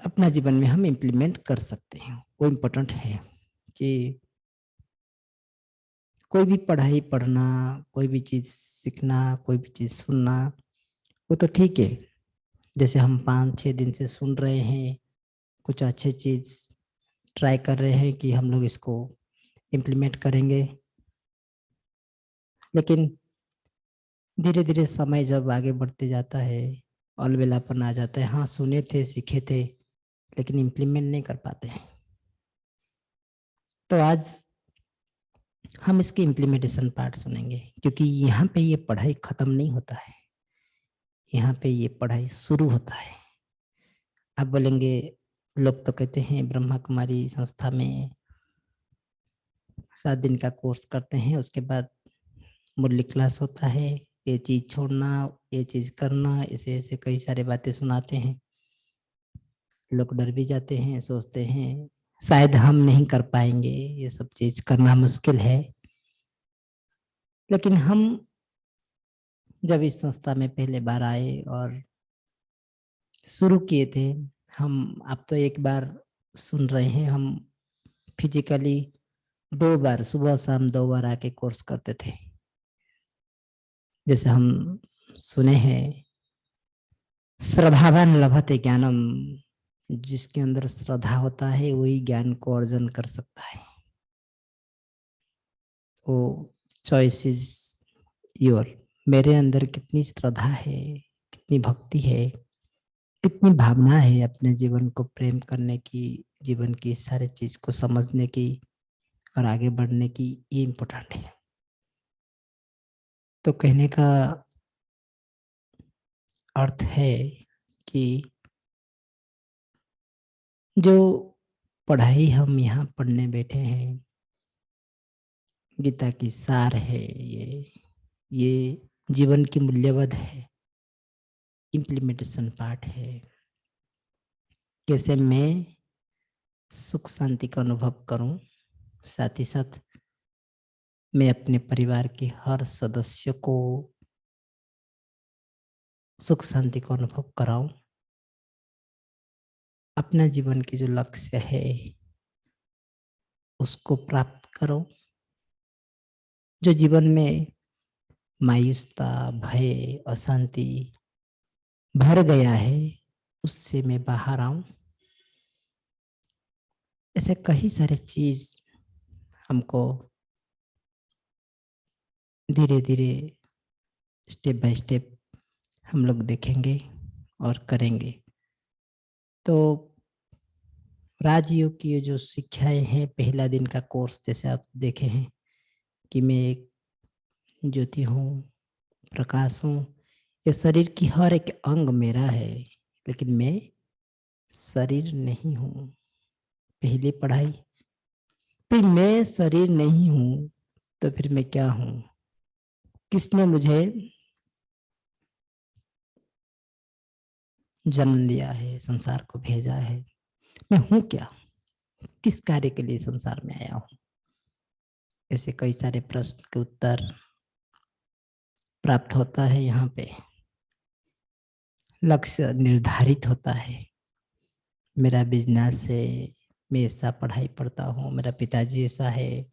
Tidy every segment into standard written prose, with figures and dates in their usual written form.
अपना जीवन में हम इम्प्लीमेंट कर सकते हैं। वो इम्पोर्टेंट है कि कोई भी पढ़ाई पढ़ना, कोई भी चीज़ सीखना, कोई भी चीज़ सुनना, वो तो ठीक है। जैसे हम 5-6 दिन से सुन रहे हैं, कुछ अच्छी चीज़ ट्राई कर रहे हैं कि हम लोग इसको इम्प्लीमेंट करेंगे। लेकिन धीरे-धीरे समय जब आगे बढ़ते जाता है, अलबेलापन आ जाता है। हाँ, सुने थे, सीखे थे, लेकिन इम्प्लीमेंट नहीं कर पाते हैं। तो आज हम इसके इम्प्लीमेंटेशन पार्ट सुनेंगे, क्योंकि यहाँ पे ये पढ़ाई खत्म नहीं होता है, यहाँ पे ये पढ़ाई शुरू होता है। आप बोलेंगे, लोग तो कहते हैं ब्रह्मा कुमारी संस्था में 7 दिन का कोर्स करते हैं, उसके बाद मुरली क्लास होता है, ये चीज़ छोड़ना, ये चीज़ करना, ऐसे ऐसे कई सारे बातें सुनाते हैं। लोग डर भी जाते हैं, सोचते हैं शायद हम नहीं कर पाएंगे, ये सब चीज़ करना मुश्किल है। लेकिन हम जब इस संस्था में पहले बार आए और शुरू किए थे, हम अब तो एक बार सुन रहे हैं, हम फिजिकली 2 बार सुबह शाम 2 बार आके कोर्स करते थे। जैसे हम सुने हैं, श्रद्धावान लभते ज्ञानम, जिसके अंदर श्रद्धा होता है वही ज्ञान को अर्जन कर सकता है। वो चॉइस इज योर। मेरे अंदर कितनी श्रद्धा है, कितनी भक्ति है, कितनी भावना है अपने जीवन को प्रेम करने की, जीवन की सारे चीज को समझने की और आगे बढ़ने की, ये इम्पोर्टेंट है। तो कहने का अर्थ है कि जो पढ़ाई हम यहाँ पढ़ने बैठे हैं, गीता की सार है, ये जीवन की मूल्यवध है, इम्प्लीमेंटेशन पार्ट है। कैसे मैं सुख शांति का अनुभव करूं, साथ ही साथ मैं अपने परिवार के हर सदस्य को सुख शांति का अनुभव कराऊं, अपना जीवन की जो लक्ष्य है उसको प्राप्त करो। जो जीवन में मायूसता, भय, अशांति भर गया है, उससे मैं बाहर आऊं। ऐसे कई सारे चीज हमको धीरे धीरे, स्टेप बाय स्टेप हम लोग देखेंगे और करेंगे। तो राजयोग की ये जो शिक्षाएं हैं, पहला दिन का कोर्स जैसे आप देखे हैं कि मैं एक ज्योति हूँ, प्रकाश हूँ, ये शरीर की हर एक अंग मेरा है, लेकिन मैं शरीर नहीं हूँ। पहली पढ़ाई, फिर मैं शरीर नहीं हूँ तो फिर मैं क्या हूँ? किसने मुझे जन्म दिया है, संसार को भेजा है? मैं हूँ क्या? किस कार्य के लिए संसार में आया हूँ? ऐसे कई सारे प्रश्न के उत्तर प्राप्त होता है। यहाँ पे लक्ष्य निर्धारित होता है। मेरा बिजनेस है, मैं ऐसा पढ़ाई पढ़ता हूँ, मेरा पिताजी ऐसा है,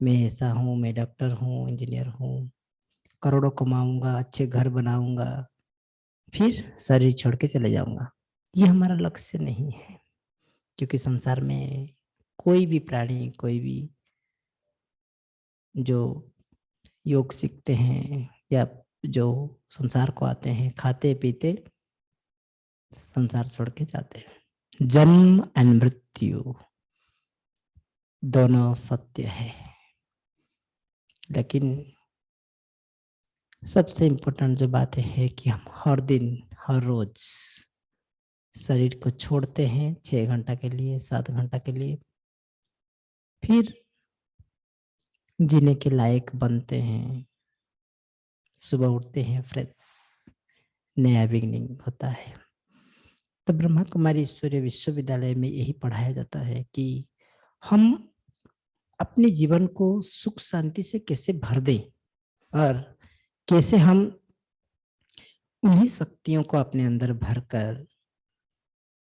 मैं ऐसा हूँ, मैं डॉक्टर हूँ, इंजीनियर हूँ, करोड़ों कमाऊंगा, अच्छे घर बनाऊंगा, फिर शरीर छोड़ के चले जाऊंगा। ये हमारा लक्ष्य नहीं है, क्योंकि संसार में कोई भी प्राणी, कोई भी जो योग सीखते हैं या जो संसार को आते हैं, खाते पीते संसार छोड़ के जाते हैं। जन्म एंड मृत्यु दोनों सत्य है, लेकिन सबसे इम्पोर्टेंट जो बात है कि हम हर दिन, हर रोज शरीर को छोड़ते हैं 6 घंटा के लिए, 7 घंटा के लिए, फिर जीने के लायक बनते हैं। सुबह उठते हैं फ्रेश, नया बिगनिंग होता है। तो ब्रह्मा कुमारी ईश्वरीय विश्वविद्यालय में यही पढ़ाया जाता है कि हम अपने जीवन को सुख शांति से कैसे भर दें और कैसे हम उन्हीं शक्तियों को अपने अंदर भरकर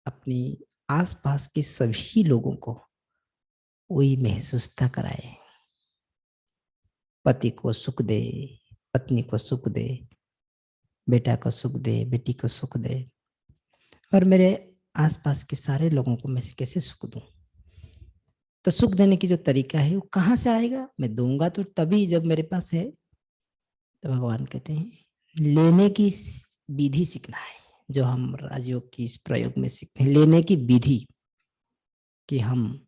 अपनी आसपास के सभी लोगों को वही महसूसता कराए। पति को सुख दे, पत्नी को सुख दे, बेटा को सुख दे, बेटी को सुख दे, और मेरे आसपास के सारे लोगों को मैं कैसे सुख दूं। तो सुख देने की जो तरीका है वो कहाँ से आएगा? मैं दूंगा तो तभी जब मेरे पास है। तो भगवान कहते हैं लेने की विधि सीखना है, जो हम राजयोग की इस प्रयोग में सीखते हैं, लेने की विधि, कि हम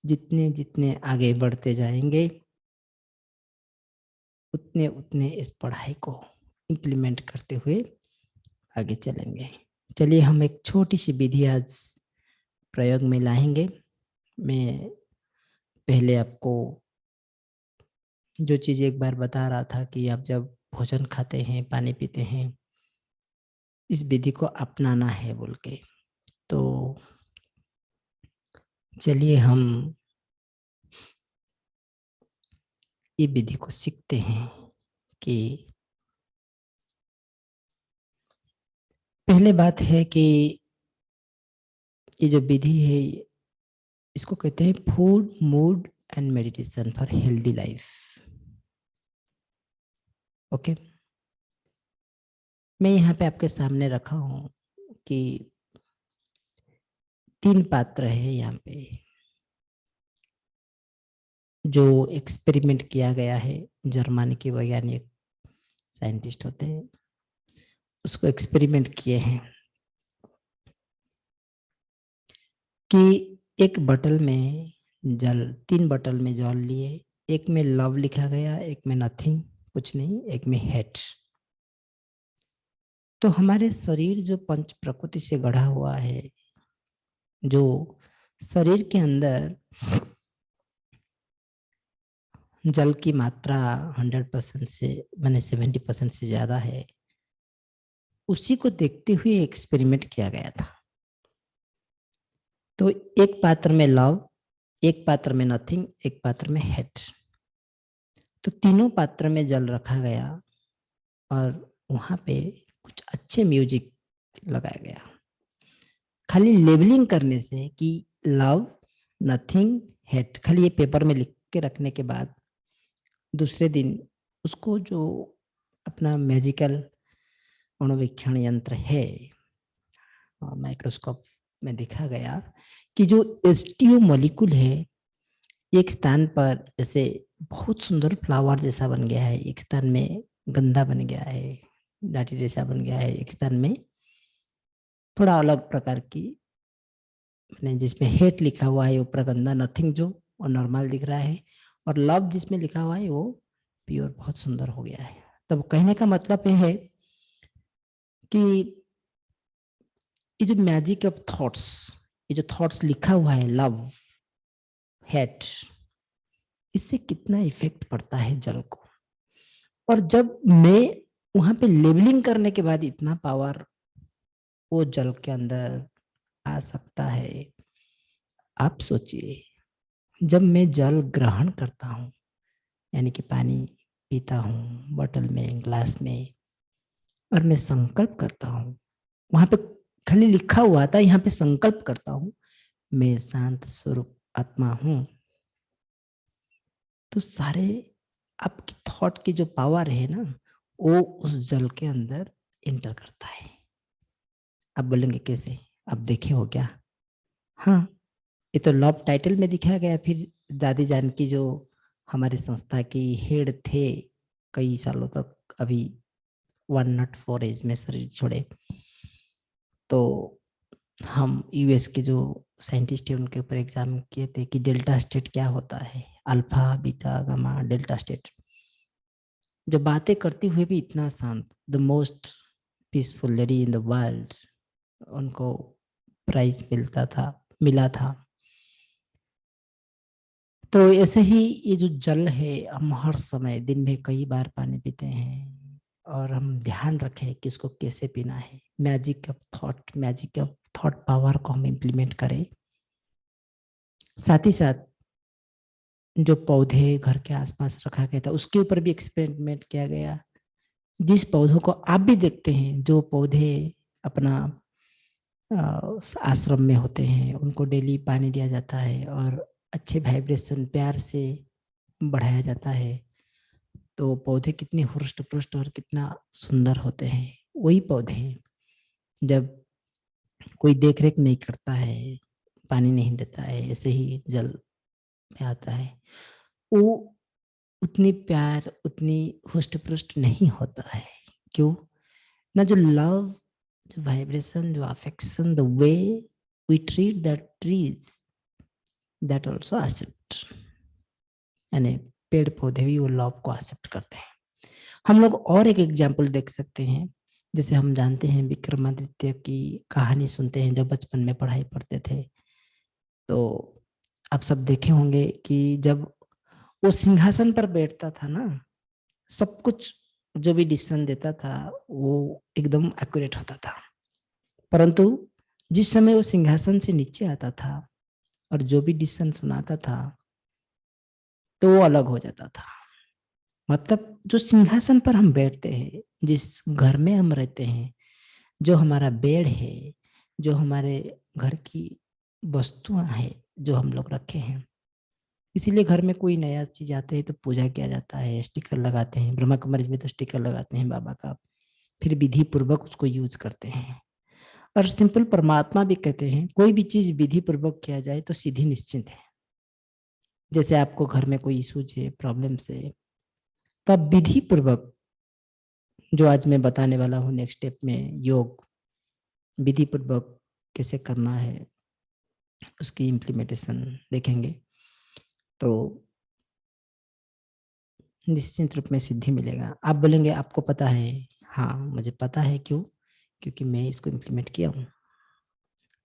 जितने जितने आगे बढ़ते जाएंगे उतने उतने इस पढ़ाई को इम्प्लीमेंट करते हुए आगे चलेंगे। चलिए हम एक छोटी सी विधि आज प्रयोग में लाएंगे। मैं पहले आपको जो चीज़ एक बार बता रहा था कि आप जब भोजन खाते हैं, पानी पीते हैं, इस विधि को अपनाना है बोल के। तो चलिए हम ये विधि को सीखते हैं कि पहले बात है कि ये जो विधि है इसको कहते हैं food, mood and meditation for healthy life. Okay, मैं यहाँ पे आपके सामने रखा हूँ कि 3 पात्र है यहाँ पे जो एक्सपेरिमेंट किया गया है। जर्मनी के वैज्ञानिक साइंटिस्ट होते हैं, उसको एक्सपेरिमेंट किए हैं कि एक बटल में जल, 3 बटल में जल लिए, एक में लव लिखा गया, एक में नथिंग, कुछ नहीं, एक में हेट। तो हमारे शरीर जो पंच प्रकृति से गढ़ा हुआ है, जो शरीर के अंदर जल की मात्रा 100% से मैंने 70% से ज्यादा है, उसी को देखते हुए एक्सपेरिमेंट किया गया था। तो एक पात्र में लव, एक पात्र में नथिंग, एक पात्र में हेट। तो तीनों पात्र में जल रखा गया और वहां पे कुछ अच्छे म्यूजिक लगाया गया। खाली लेबलिंग करने से कि लव, नथिंग, हेट, खाली ये पेपर में लिख के रखने के बाद दूसरे दिन उसको जो अपना मैजिकल अणुवीक्षण यंत्र है, माइक्रोस्कोप में देखा गया कि जो एस्टियो मॉलिक्यूल है एक स्थान पर जैसे बहुत सुंदर फ्लावर जैसा बन गया है, एक स्थान में गंदा बन गया है, डाटी जैसा बन गया है, एक स्थान में थोड़ा अलग प्रकार की, मैंने जिसमें हेट लिखा हुआ है वो प्रगंदा, नथिंग जो और नॉर्मल दिख रहा है, और लव जिसमें लिखा हुआ है वो प्योर बहुत सुंदर हो गया है। तब कहने का मतलब ये है कि ये जो मैजिक ऑफ थॉट्स, ये जो थॉट्स लिखा हुआ है लव, हेट, इससे कितना इफेक्ट पड़ता है जल को। और जब मैं वहां पे लेबलिंग करने के बाद इतना पावर वो जल के अंदर आ सकता है, आप सोचिए जब मैं जल ग्रहण करता हूँ, यानी कि पानी पीता हूँ बोतल में, ग्लास में, और मैं संकल्प करता हूँ, वहां पे खाली लिखा हुआ था, यहाँ पे संकल्प करता हूँ मैं शांत स्वरूप आत्मा हूँ, तो सारे आपकी थॉट की जो पावर है ना वो उस जल के अंदर एंटर करता है। आप बोलेंगे कैसे? आप देखे हो क्या? हाँ, ये तो लव टाइटल में दिखाया गया। फिर दादी जानकी जो हमारे संस्था की हेड थे कई सालों तक, अभी 104 एज में शरीर छोड़े, तो हम यूएस के जो साइंटिस्ट है उनके ऊपर एग्जाम किए थे कि डेल्टा स्टेट क्या होता है, alpha, beta, gamma, delta state. जो बातें करते हुए भी इतना शांत, the most peaceful lady in the world, उनको प्राइज मिला था। तो ऐसे ही ये जो जल है, हम हर समय दिन में कई बार पानी पीते हैं और हम ध्यान रखें कि इसको कैसे पीना है। Magic of thought, magic of thought power को हम इम्प्लीमेंट करें। साथ ही साथ जो पौधे घर के आसपास रखा गया था उसके ऊपर भी एक्सपेरिमेंट किया गया। जिस पौधों को आप भी देखते हैं, जो पौधे अपना आश्रम में होते हैं, उनको डेली पानी दिया जाता है और अच्छे वाइब्रेशन प्यार से बढ़ाया जाता है, तो पौधे कितने हुष्ट पुष्ट और कितना सुंदर होते हैं। वही पौधे जब कोई देख रेख नहीं करता है, पानी नहीं देता है, ऐसे ही जल में आता है, वो उतनी प्यार उतनी हुष्ट पुष्ट नहीं होता है। क्यों ना? जो लव, जो वाइब्रेशन, जो affection, the way we treat the trees, that also accept, यानी पेड़ पौधे भी वो लव को एक्सेप्ट करते हैं। हम लोग और एक एग्जाम्पल देख सकते हैं, जैसे हम जानते हैं विक्रमादित्य की कहानी सुनते हैं जब बचपन में पढ़ाई पढ़ते थे, तो आप सब देखे होंगे कि जब वो सिंहासन पर बैठता था ना, सब कुछ जो भी डिसीजन देता था वो एकदम एक्यूरेट होता था, परंतु जिस समय वो सिंहासन से नीचे आता था और जो भी डिसीजन सुनाता था तो वो अलग हो जाता था। मतलब जो सिंहासन पर हम बैठते हैं, जिस घर में हम रहते हैं, जो हमारा बेड है, जो हमारे घर की वस्तुएं हैं जो हम लोग रखे हैं, इसीलिए घर में कोई नया चीज आते है तो पूजा किया जाता है, स्टिकर लगाते हैं, ब्रह्मा कुमारी में तो स्टिकर लगाते हैं बाबा का, फिर विधि पूर्वक उसको यूज करते हैं। और सिंपल परमात्मा भी कहते हैं कोई भी चीज विधि पूर्वक किया जाए तो सीधी निश्चित है। जैसे आपको घर में कोई इशूज है, प्रॉब्लम्स है, तब विधि पूर्वक, जो आज मैं बताने वाला हूँ नेक्स्ट स्टेप में, योग विधि पूर्वक कैसे करना है, उसकी इम्प्लीमेंटेशन देखेंगे तो निश्चित रूप में सिद्धि मिलेगा। आप बोलेंगे आपको पता है? हाँ मुझे पता है। क्यों? क्योंकि मैं इसको इम्प्लीमेंट किया हूँ।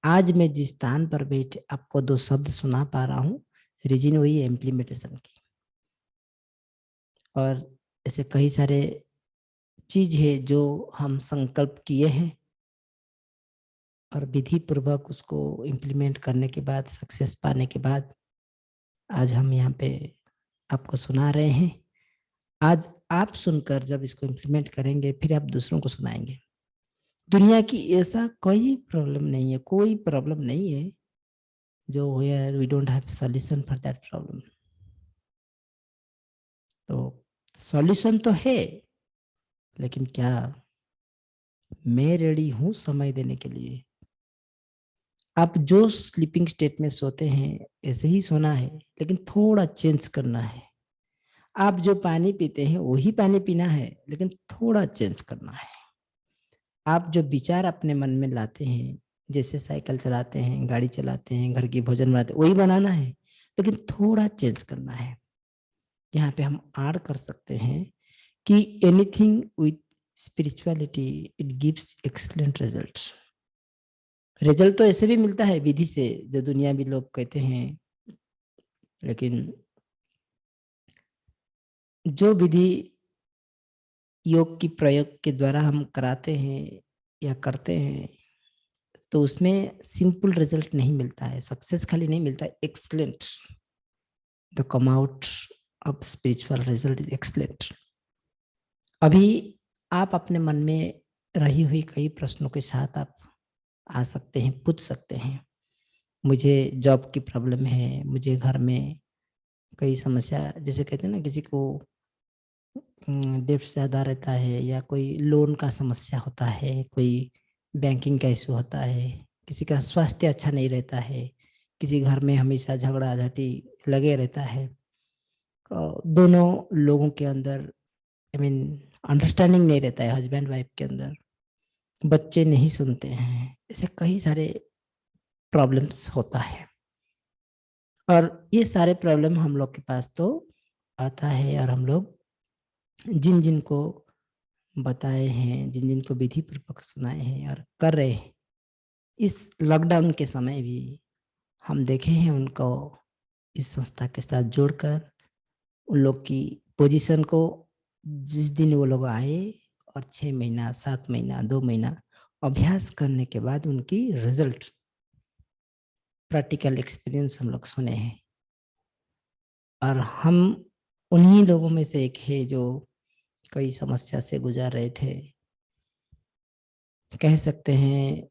आज मैं जिस स्थान पर बैठे आपको दो शब्द सुना पा रहा हूँ, रीजन वही है इम्प्लीमेंटेशन की। और ऐसे कई सारे चीज है जो हम संकल्प किए हैं और विधि पूर्वक उसको इम्प्लीमेंट करने के बाद, सक्सेस पाने के बाद आज हम यहाँ पे आपको सुना रहे हैं। आज आप सुनकर जब इसको इम्प्लीमेंट करेंगे फिर आप दूसरों को सुनाएंगे। दुनिया की ऐसा कोई प्रॉब्लम नहीं है, कोई प्रॉब्लम नहीं है जो where we don't have solution for that problem. तो सॉल्यूशन तो है, लेकिन क्या मैं रेडी हूं समय देने के लिए? आप जो स्लीपिंग स्टेट में सोते हैं ऐसे ही सोना है, लेकिन थोड़ा चेंज करना है। आप जो पानी पीते हैं वही पानी पीना है, लेकिन थोड़ा चेंज करना है। आप जो विचार अपने मन में लाते हैं, जैसे साइकिल चलाते हैं, गाड़ी चलाते हैं, घर की भोजन बनाते हैं, वही बनाना है, लेकिन थोड़ा चेंज करना है। यहाँ पे हम ऐड कर सकते हैं कि anything with spirituality it gives excellent result. Result तो ऐसे भी मिलता है विधि से, जो दुनिया भी लोग कहते हैं, लेकिन जो विधि योग की प्रयोग के द्वारा हम कराते हैं या करते हैं, तो उसमें सिंपल रिजल्ट नहीं मिलता है, सक्सेस खाली नहीं मिलता है, excellent, the come out of spiritual result is excellent. अभी आप अपने मन में रही हुई कई प्रश्नों के साथ आप आ सकते हैं, पूछ सकते हैं। मुझे जॉब की प्रॉब्लम है, मुझे घर में कई समस्या, जैसे कहते हैं ना किसी को डेब्ट ज़्यादा रहता है, या कोई लोन का समस्या होता है, कोई बैंकिंग का इशू होता है, किसी का स्वास्थ्य अच्छा नहीं रहता है, किसी घर में हमेशा झगड़ा झाटी लगे रहता है, दोनों लोगों के अंदर आई मीन अंडरस्टैंडिंग नहीं रहता है, हस्बैंड वाइफ के अंदर, बच्चे नहीं सुनते हैं, ऐसे कई सारे प्रॉब्लम्स होता है। और ये सारे प्रॉब्लम हम लोग के पास तो आता है, और हम लोग जिन जिन को बताए हैं, जिन जिन को विधि पूर्वक सुनाए हैं और कर रहे हैं, इस लॉकडाउन के समय भी हम देखे हैं उनको इस संस्था के साथ जोड़कर, उन लोग की पोजीशन को, जिस दिन वो लोग आए और 6 महीना 7 महीना 2 महीना अभ्यास करने के बाद उनकी रिजल्ट, प्रैक्टिकल एक्सपीरियंस हम लोग सुने हैं। और हम उन्हीं लोगों में से एक है जो कई समस्या से गुजर रहे थे, कह सकते हैं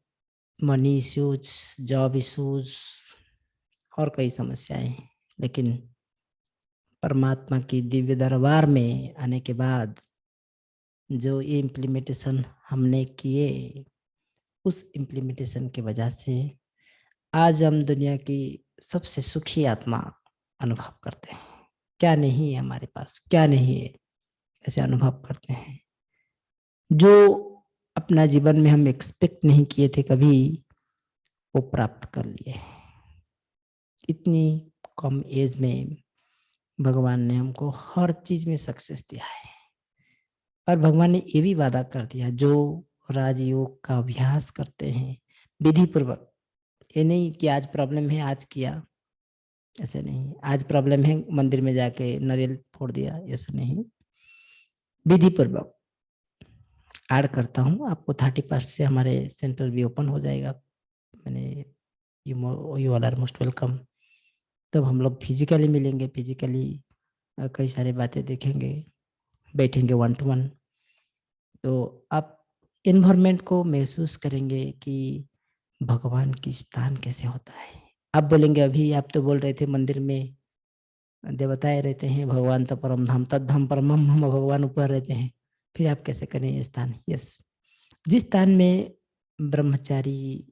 मनी इश्यूज, जॉब इश्यूज और कई समस्याएं, लेकिन परमात्मा की दिव्य दरबार में आने के बाद जो ये इम्प्लीमेंटेशन हमने किए, उस इम्प्लीमेंटेशन की वजह से आज हम दुनिया की सबसे सुखी आत्मा अनुभव करते हैं। क्या नहीं है हमारे पास, क्या नहीं है, ऐसे अनुभव करते हैं। जो अपना जीवन में हम एक्सपेक्ट नहीं किए थे कभी, वो प्राप्त कर लिए। इतनी कम एज में भगवान ने हमको हर चीज में सक्सेस दिया है। और भगवान ने ये भी वादा कर दिया, जो राजयोग का अभ्यास करते हैं विधि पूर्वक, ये नहीं कि आज प्रॉब्लम है आज किया, ऐसे नहीं। आज प्रॉब्लम है मंदिर में जाके नारियल फोड़ दिया, ऐसा नहीं। विधि पूर्वक ऐड करता हूँ आपको। 31 से हमारे सेंटर भी ओपन हो जाएगा। मैंने you all are most welcome. तब हम लोग फिजिकली मिलेंगे, फिजिकली कई सारी बातें देखेंगे, बैठेंगे 1 to 1। तो आप इन्वायरमेंट को महसूस करेंगे कि भगवान की स्थान कैसे होता है। आप बोलेंगे अभी आप तो बोल रहे थे मंदिर में देवताएं रहते हैं, भगवान तो परम धाम तद्धाम परम हम, भगवान ऊपर रहते हैं, फिर आप कैसे करें ये स्थान। यस, जिस स्थान में ब्रह्मचारी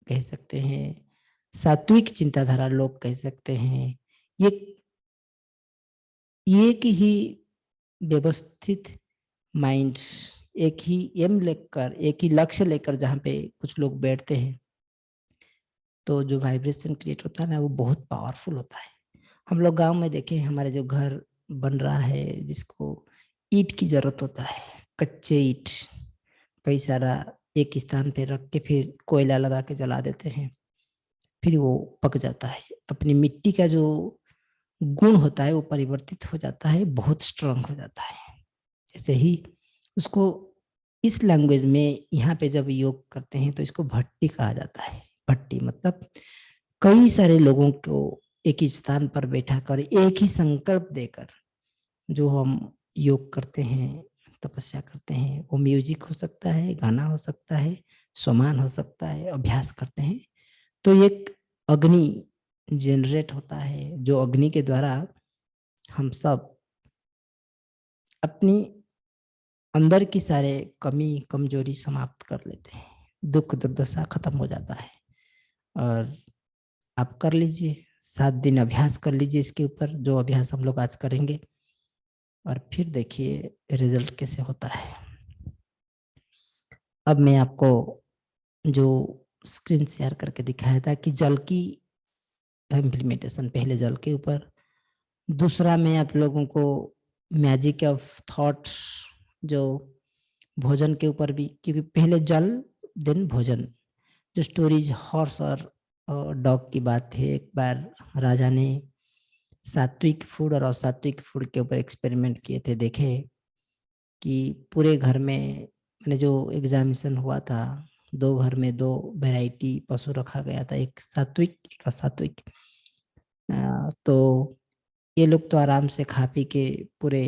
कह सकते हैं, सात्विक चिंताधारा लोग कह सकते हैं, ये एक ही व्यवस्थित माइंड, एक ही एम लेकर, एक ही लक्ष्य लेकर जहाँ पे कुछ लोग बैठते हैं, तो जो वाइब्रेशन क्रिएट होता है ना, वो बहुत पावरफुल होता है। हम लोग गांव में देखें, हमारे जो घर बन रहा है जिसको ईंट की जरूरत होता है, कच्चे ईंट कई सारा एक स्थान पे रख के फिर कोयला लगा के जला देते हैं, फिर वो पक जाता है। अपनी मिट्टी का जो गुण होता है वो परिवर्तित हो जाता है, बहुत स्ट्रांग हो जाता है। जैसे ही उसको इस लैंग्वेज में यहाँ पे जब योग करते हैं तो इसको भट्टी कहा जाता है। भट्टी मतलब कई सारे लोगों को एक ही स्थान पर बैठा कर एक ही संकल्प देकर जो हम योग करते हैं, तपस्या करते हैं, वो म्यूजिक हो सकता है, गाना हो सकता है, स्वमान हो सकता है, अभ्यास करते हैं, तो एक अग्नि जनरेट होता है, जो अग्नि के द्वारा हम सब अपनी अंदर की सारे कमी कमजोरी समाप्त कर लेते हैं, दुख दुर्दशा खत्म हो जाता है। और आप कर लीजिए, 7 दिन अभ्यास कर लीजिए इसके ऊपर, जो अभ्यास हम लोग आज करेंगे, और फिर देखिए रिजल्ट कैसे होता है। अब मैं आपको जो स्क्रीन शेयर करके दिखाया था कि जल की इम्प्लीमेंटेशन, पहले जल के ऊपर, दूसरा मैं आप लोगों को मैजिक ऑफ थॉट्स, जो भोजन के ऊपर भी, क्योंकि पहले जल देन भोजन। जो स्टोरीज हॉर्स और डॉग की बात है, एक बार राजा ने सात्विक फूड और असात्विक फूड के ऊपर एक्सपेरिमेंट किए थे। देखे कि पूरे घर में, मैंने जो एग्जामिनेशन हुआ था, 2 घर में 2 वैरायटी पशु रखा गया था, एक सात्विक एक असात्विक। तो ये लोग तो आराम से खा पी के पूरे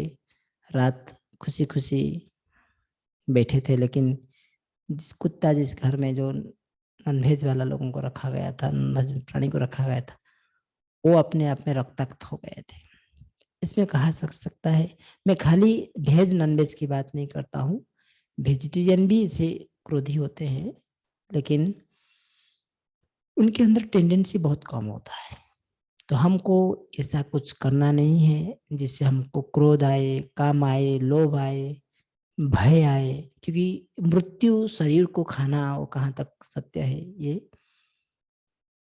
रात खुशी खुशी बैठे थे, लेकिन जिस कुत्ता, जिस घर में जो नॉनवेज वाला लोगों को रखा गया था, नॉनवेज प्राणी को रखा गया था, वो अपने आप में रक्ताक्त हो गए थे। इसमें कहा सकता है, मैं खाली वेज नॉनवेज की बात नहीं करता हूँ, वेजिटेरियन भी इसे क्रोधी होते हैं, लेकिन उनके अंदर टेंडेंसी बहुत कम होता है। तो हमको ऐसा कुछ करना नहीं है जिससे हमको क्रोध आए, काम आए, लोभ आए, भय आए, क्योंकि मृत्यु शरीर को खाना, वो कहाँ तक सत्य है ये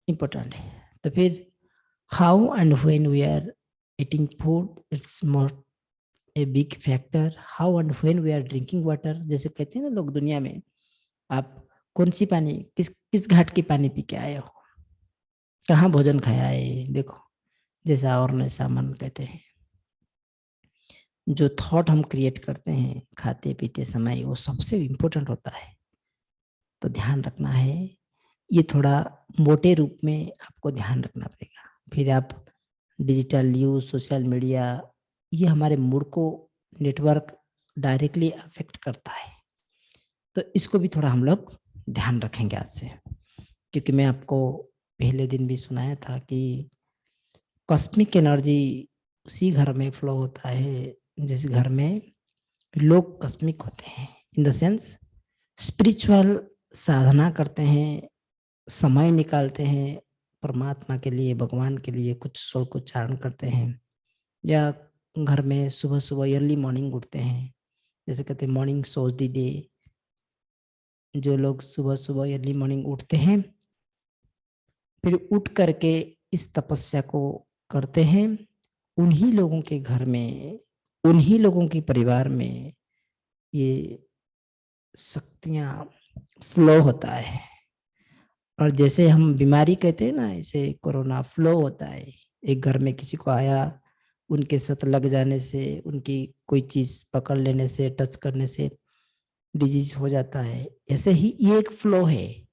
इम्पोर्टेंट है। तो फिर how and when we are eating food, it's more a big factor. How and when we are drinking water, जैसे कहते हैं ना लोग दुनिया में, आप कौन सी पानी, किस किस घाट की पानी पी के आए हो, कहाँ भोजन खाया है, देखो जैसा और नैसा मन कहते हैं। जो थॉट हम क्रिएट करते हैं खाते पीते समय, वो सबसे इम्पोर्टेंट होता है। तो ध्यान रखना है, ये थोड़ा मोटे रूप में आपको ध्यान रखना पड़ेगा। फिर आप डिजिटल न्यूज, सोशल मीडिया, ये हमारे मूड को नेटवर्क डायरेक्टली अफेक्ट करता है, तो इसको भी थोड़ा हम लोग ध्यान रखेंगे आज से। क्योंकि मैं आपको पहले दिन भी सुनाया था कि कॉस्मिक एनर्जी उसी घर में फ्लो होता है जिस घर में लोग कॉस्मिक होते हैं, इन द सेंस स्पिरिचुअल साधना करते हैं, समय निकालते हैं परमात्मा के लिए, भगवान के लिए कुछ श्लोक उच्चारण करते हैं, या घर में सुबह सुबह अर्ली मॉर्निंग उठते हैं, जैसे कहते हैं मॉर्निंग सोज द डे। जो लोग सुबह सुबह अर्ली मॉर्निंग उठते हैं, फिर उठ करके इस तपस्या को करते हैं, उन्हीं लोगों के घर में, उन्हीं लोगों के परिवार में ये शक्तियां फ्लो होता है। और जैसे हम बीमारी कहते हैं ना, ऐसे कोरोना फ्लो होता है। एक घर में किसी को आया, उनके साथ लग जाने से, उनकी कोई चीज पकड़ लेने से, टच करने से डिजीज हो जाता है। ऐसे ही ये एक फ्लो है।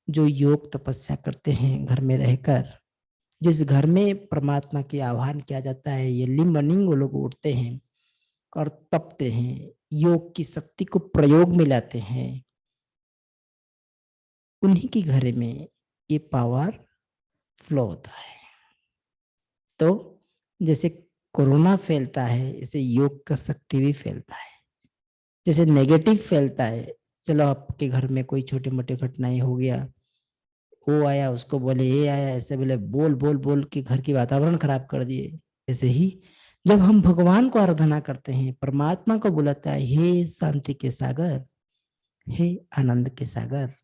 जो योग तपस्या करते हैं घर में रहकर, जिस घर में परमात्मा की आह्वान किया जाता है, ये लिंबनिंग वो लोग उठते हैं और तपते हैं, योग की शक्ति को प्रयोग में लाते हैं, उन्हीं की घर में ये पावर फ्लो होता है। तो जैसे कोरोना फैलता है, ऐसे योग का शक्ति भी फैलता है। जैसे नेगेटिव फैलता है, चलो आपके घर में कोई छोटी मोटी घटनाएं हो गया, वो आया उसको बोले, ये आया ऐसे बोले, बोल बोल बोल के घर की वातावरण खराब कर दिए। ऐसे ही जब हम भगवान को आराधना करते हैं, परमात्मा को बुलाता है, हे शांति के सागर, हे आनंद के सागर,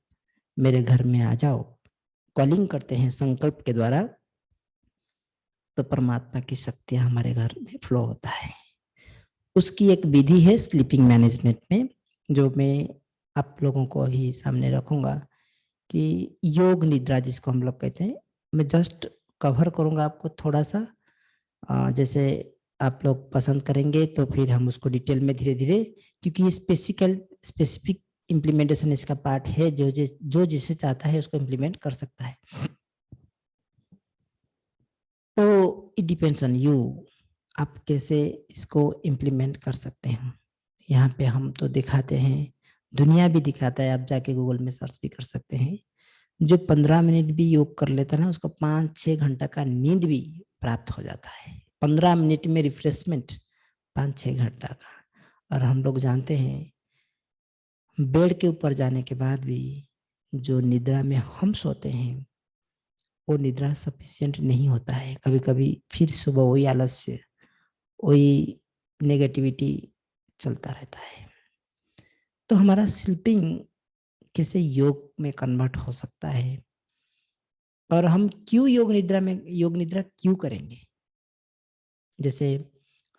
मेरे घर में आ जाओ, कॉलिंग करते हैं संकल्प के द्वारा, तो परमात्मा की शक्तियां हमारे घर में फ्लो होता है। उसकी एक विधि है स्लीपिंग मैनेजमेंट में, जो मैं आप लोगों को अभी सामने रखूंगा, कि योग निद्रा जिसको हम लोग कहते हैं। मैं जस्ट कवर करूंगा आपको थोड़ा सा, जैसे आप लोग पसंद करेंगे तो फिर हम उसको डिटेल में धीरे धीरे, क्योंकि ये स्पेसिफिक इम्प्लीमेंटेशन इसका पार्ट है, जो जिसे चाहता है उसको इम्प्लीमेंट कर सकता है। तो इट डिपेंड्स ऑन यू, आप कैसे इसको इम्प्लीमेंट कर सकते हैं। यहाँ पे हम तो दिखाते हैं, दुनिया भी दिखाता है, आप जाके गूगल में सर्च भी कर सकते हैं। जो 15 मिनट भी योग कर लेता है ना, उसको 5-6 घंटा का नींद भी प्राप्त हो जाता है। 15 मिनट में रिफ्रेशमेंट 5-6 घंटा का। और हम लोग जानते हैं, बेड के ऊपर जाने के बाद भी जो निद्रा में हम सोते हैं, वो निद्रा सफिशिएंट नहीं होता है। कभी कभी फिर सुबह वही आलस्य, वही नेगेटिविटी चलता रहता है। तो हमारा स्लीपिंग कैसे योग में कन्वर्ट हो सकता है, और हम क्यों योग निद्रा क्यों करेंगे। जैसे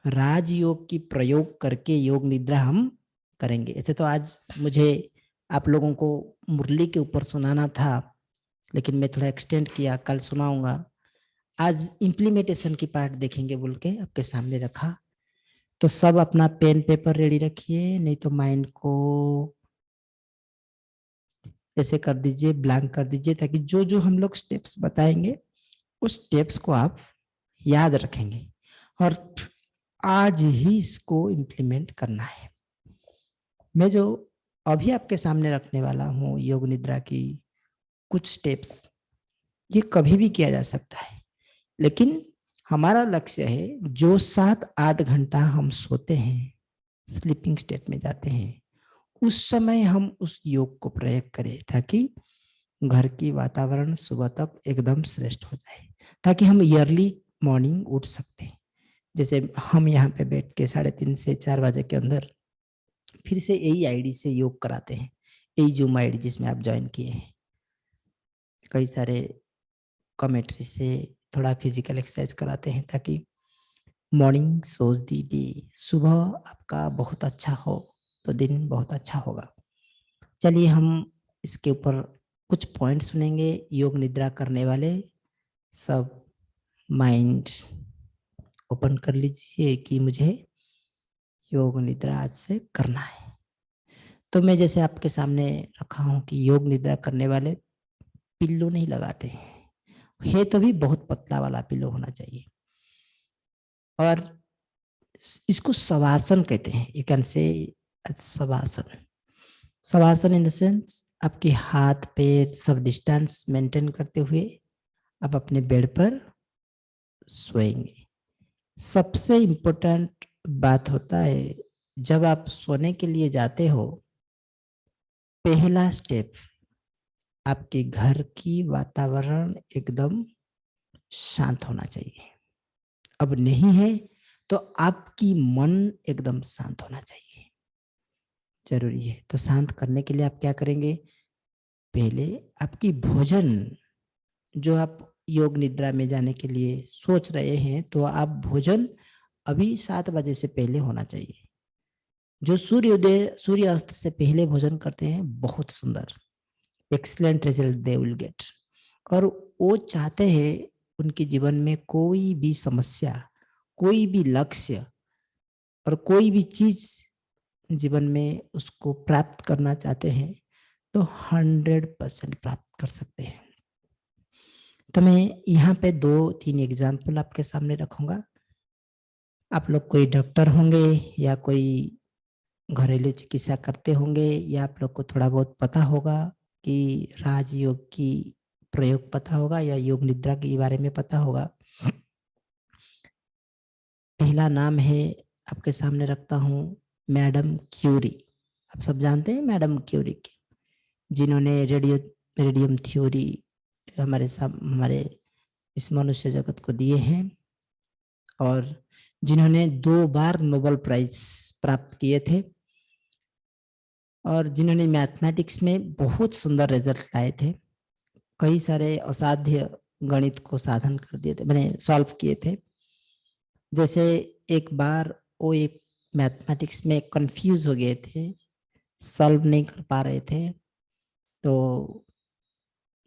राजयोग की प्रयोग करके योग निद्रा हम करेंगे। ऐसे तो आज मुझे आप लोगों को मुरली के ऊपर सुनाना था, लेकिन मैं थोड़ा एक्सटेंड किया, कल सुनाऊंगा। आज इम्प्लीमेंटेशन की पार्ट देखेंगे बोल के आपके सामने रखा। तो सब अपना पेन पेपर रेडी रखिए, नहीं तो माइंड को ऐसे कर दीजिए, ब्लैंक कर दीजिए, ताकि जो जो हम लोग स्टेप्स बताएंगे उस स्टेप्स को आप याद रखेंगे और आज ही इसको इम्प्लीमेंट करना है। मैं जो अभी आपके सामने रखने वाला हूँ योग निद्रा की कुछ स्टेप्स, ये कभी भी किया जा सकता है, लेकिन हमारा लक्ष्य है जो 7-8 घंटा हम सोते हैं, स्लीपिंग स्टेट में जाते हैं, उस समय हम उस योग को प्रयोग करें, ताकि घर की वातावरण सुबह तक एकदम श्रेष्ठ हो जाए, ताकि हम अर्ली मॉर्निंग उठ सकते हैं। जैसे हम यहाँ पे बैठ के 3:30 से 4 बजे के अंदर फिर से यही आईडी से योग कराते हैं, यही जूम आईडी जिसमें आप ज्वाइन किए हैं। कई सारे कमेंट्री से थोड़ा फिजिकल एक्सरसाइज कराते हैं, ताकि मॉर्निंग सोज दी डे, सुबह आपका बहुत अच्छा हो तो दिन बहुत अच्छा होगा। चलिए हम इसके ऊपर कुछ पॉइंट सुनेंगे। योग निद्रा करने वाले सब माइंड ओपन कर लीजिए कि मुझे योग निद्रा आज से करना है। तो मैं जैसे आपके सामने रखा हूं कि योग निद्रा करने वाले पिल्लो नहीं लगाते हैं, है तो भी बहुत पतला वाला पिल्लो होना चाहिए। और इसको शवासन कहते हैं, you can say shavasana. Shavasana in the sense आपके हाथ पैर सब डिस्टेंस मेंटेन करते हुए आप अपने बेड पर सोएंगे। सबसे इम्पोर्टेंट बात होता है, जब आप सोने के लिए जाते हो, पहला स्टेप आपके घर की वातावरण एकदम शांत होना चाहिए। अब नहीं है तो आपकी मन एकदम शांत होना चाहिए, जरूरी है। तो शांत करने के लिए आप क्या करेंगे, पहले आपकी भोजन, जो आप योग निद्रा में जाने के लिए सोच रहे हैं, तो आप भोजन अभी 7 बजे से पहले होना चाहिए। जो सूर्योदय सूर्यास्त से पहले भोजन करते हैं, बहुत सुंदर excellent result they will get. और वो चाहते हैं उनके जीवन में कोई भी समस्या, कोई भी लक्ष्य और कोई भी चीज जीवन में उसको प्राप्त करना चाहते हैं, तो 100% प्राप्त कर सकते हैं। तो मैं यहाँ पे 2-3 एग्जाम्पल आपके सामने रखूंगा। आप लोग कोई डॉक्टर होंगे या कोई घरेलू चिकित्सा करते होंगे, या आप लोग को थोड़ा बहुत पता होगा कि राजयोग की प्रयोग पता होगा या योग निद्रा के बारे में पता होगा। पहला नाम है, आपके सामने रखता हूँ, मैडम क्यूरी। आप सब जानते हैं मैडम क्यूरी के, जिन्होंने रेडियम थ्योरी हमारे इस मनुष्य जगत को दिए हैं, और जिन्होंने 2 बार नोबेल प्राइज प्राप्त किए थे, और जिन्होंने मैथमेटिक्स में बहुत सुंदर रिजल्ट लाए थे। कई सारे असाध्य गणित को साधन कर दिए थे, मैंने सॉल्व किए थे। जैसे एक बार वो एक मैथमेटिक्स में कंफ्यूज हो गए थे, सॉल्व नहीं कर पा रहे थे, तो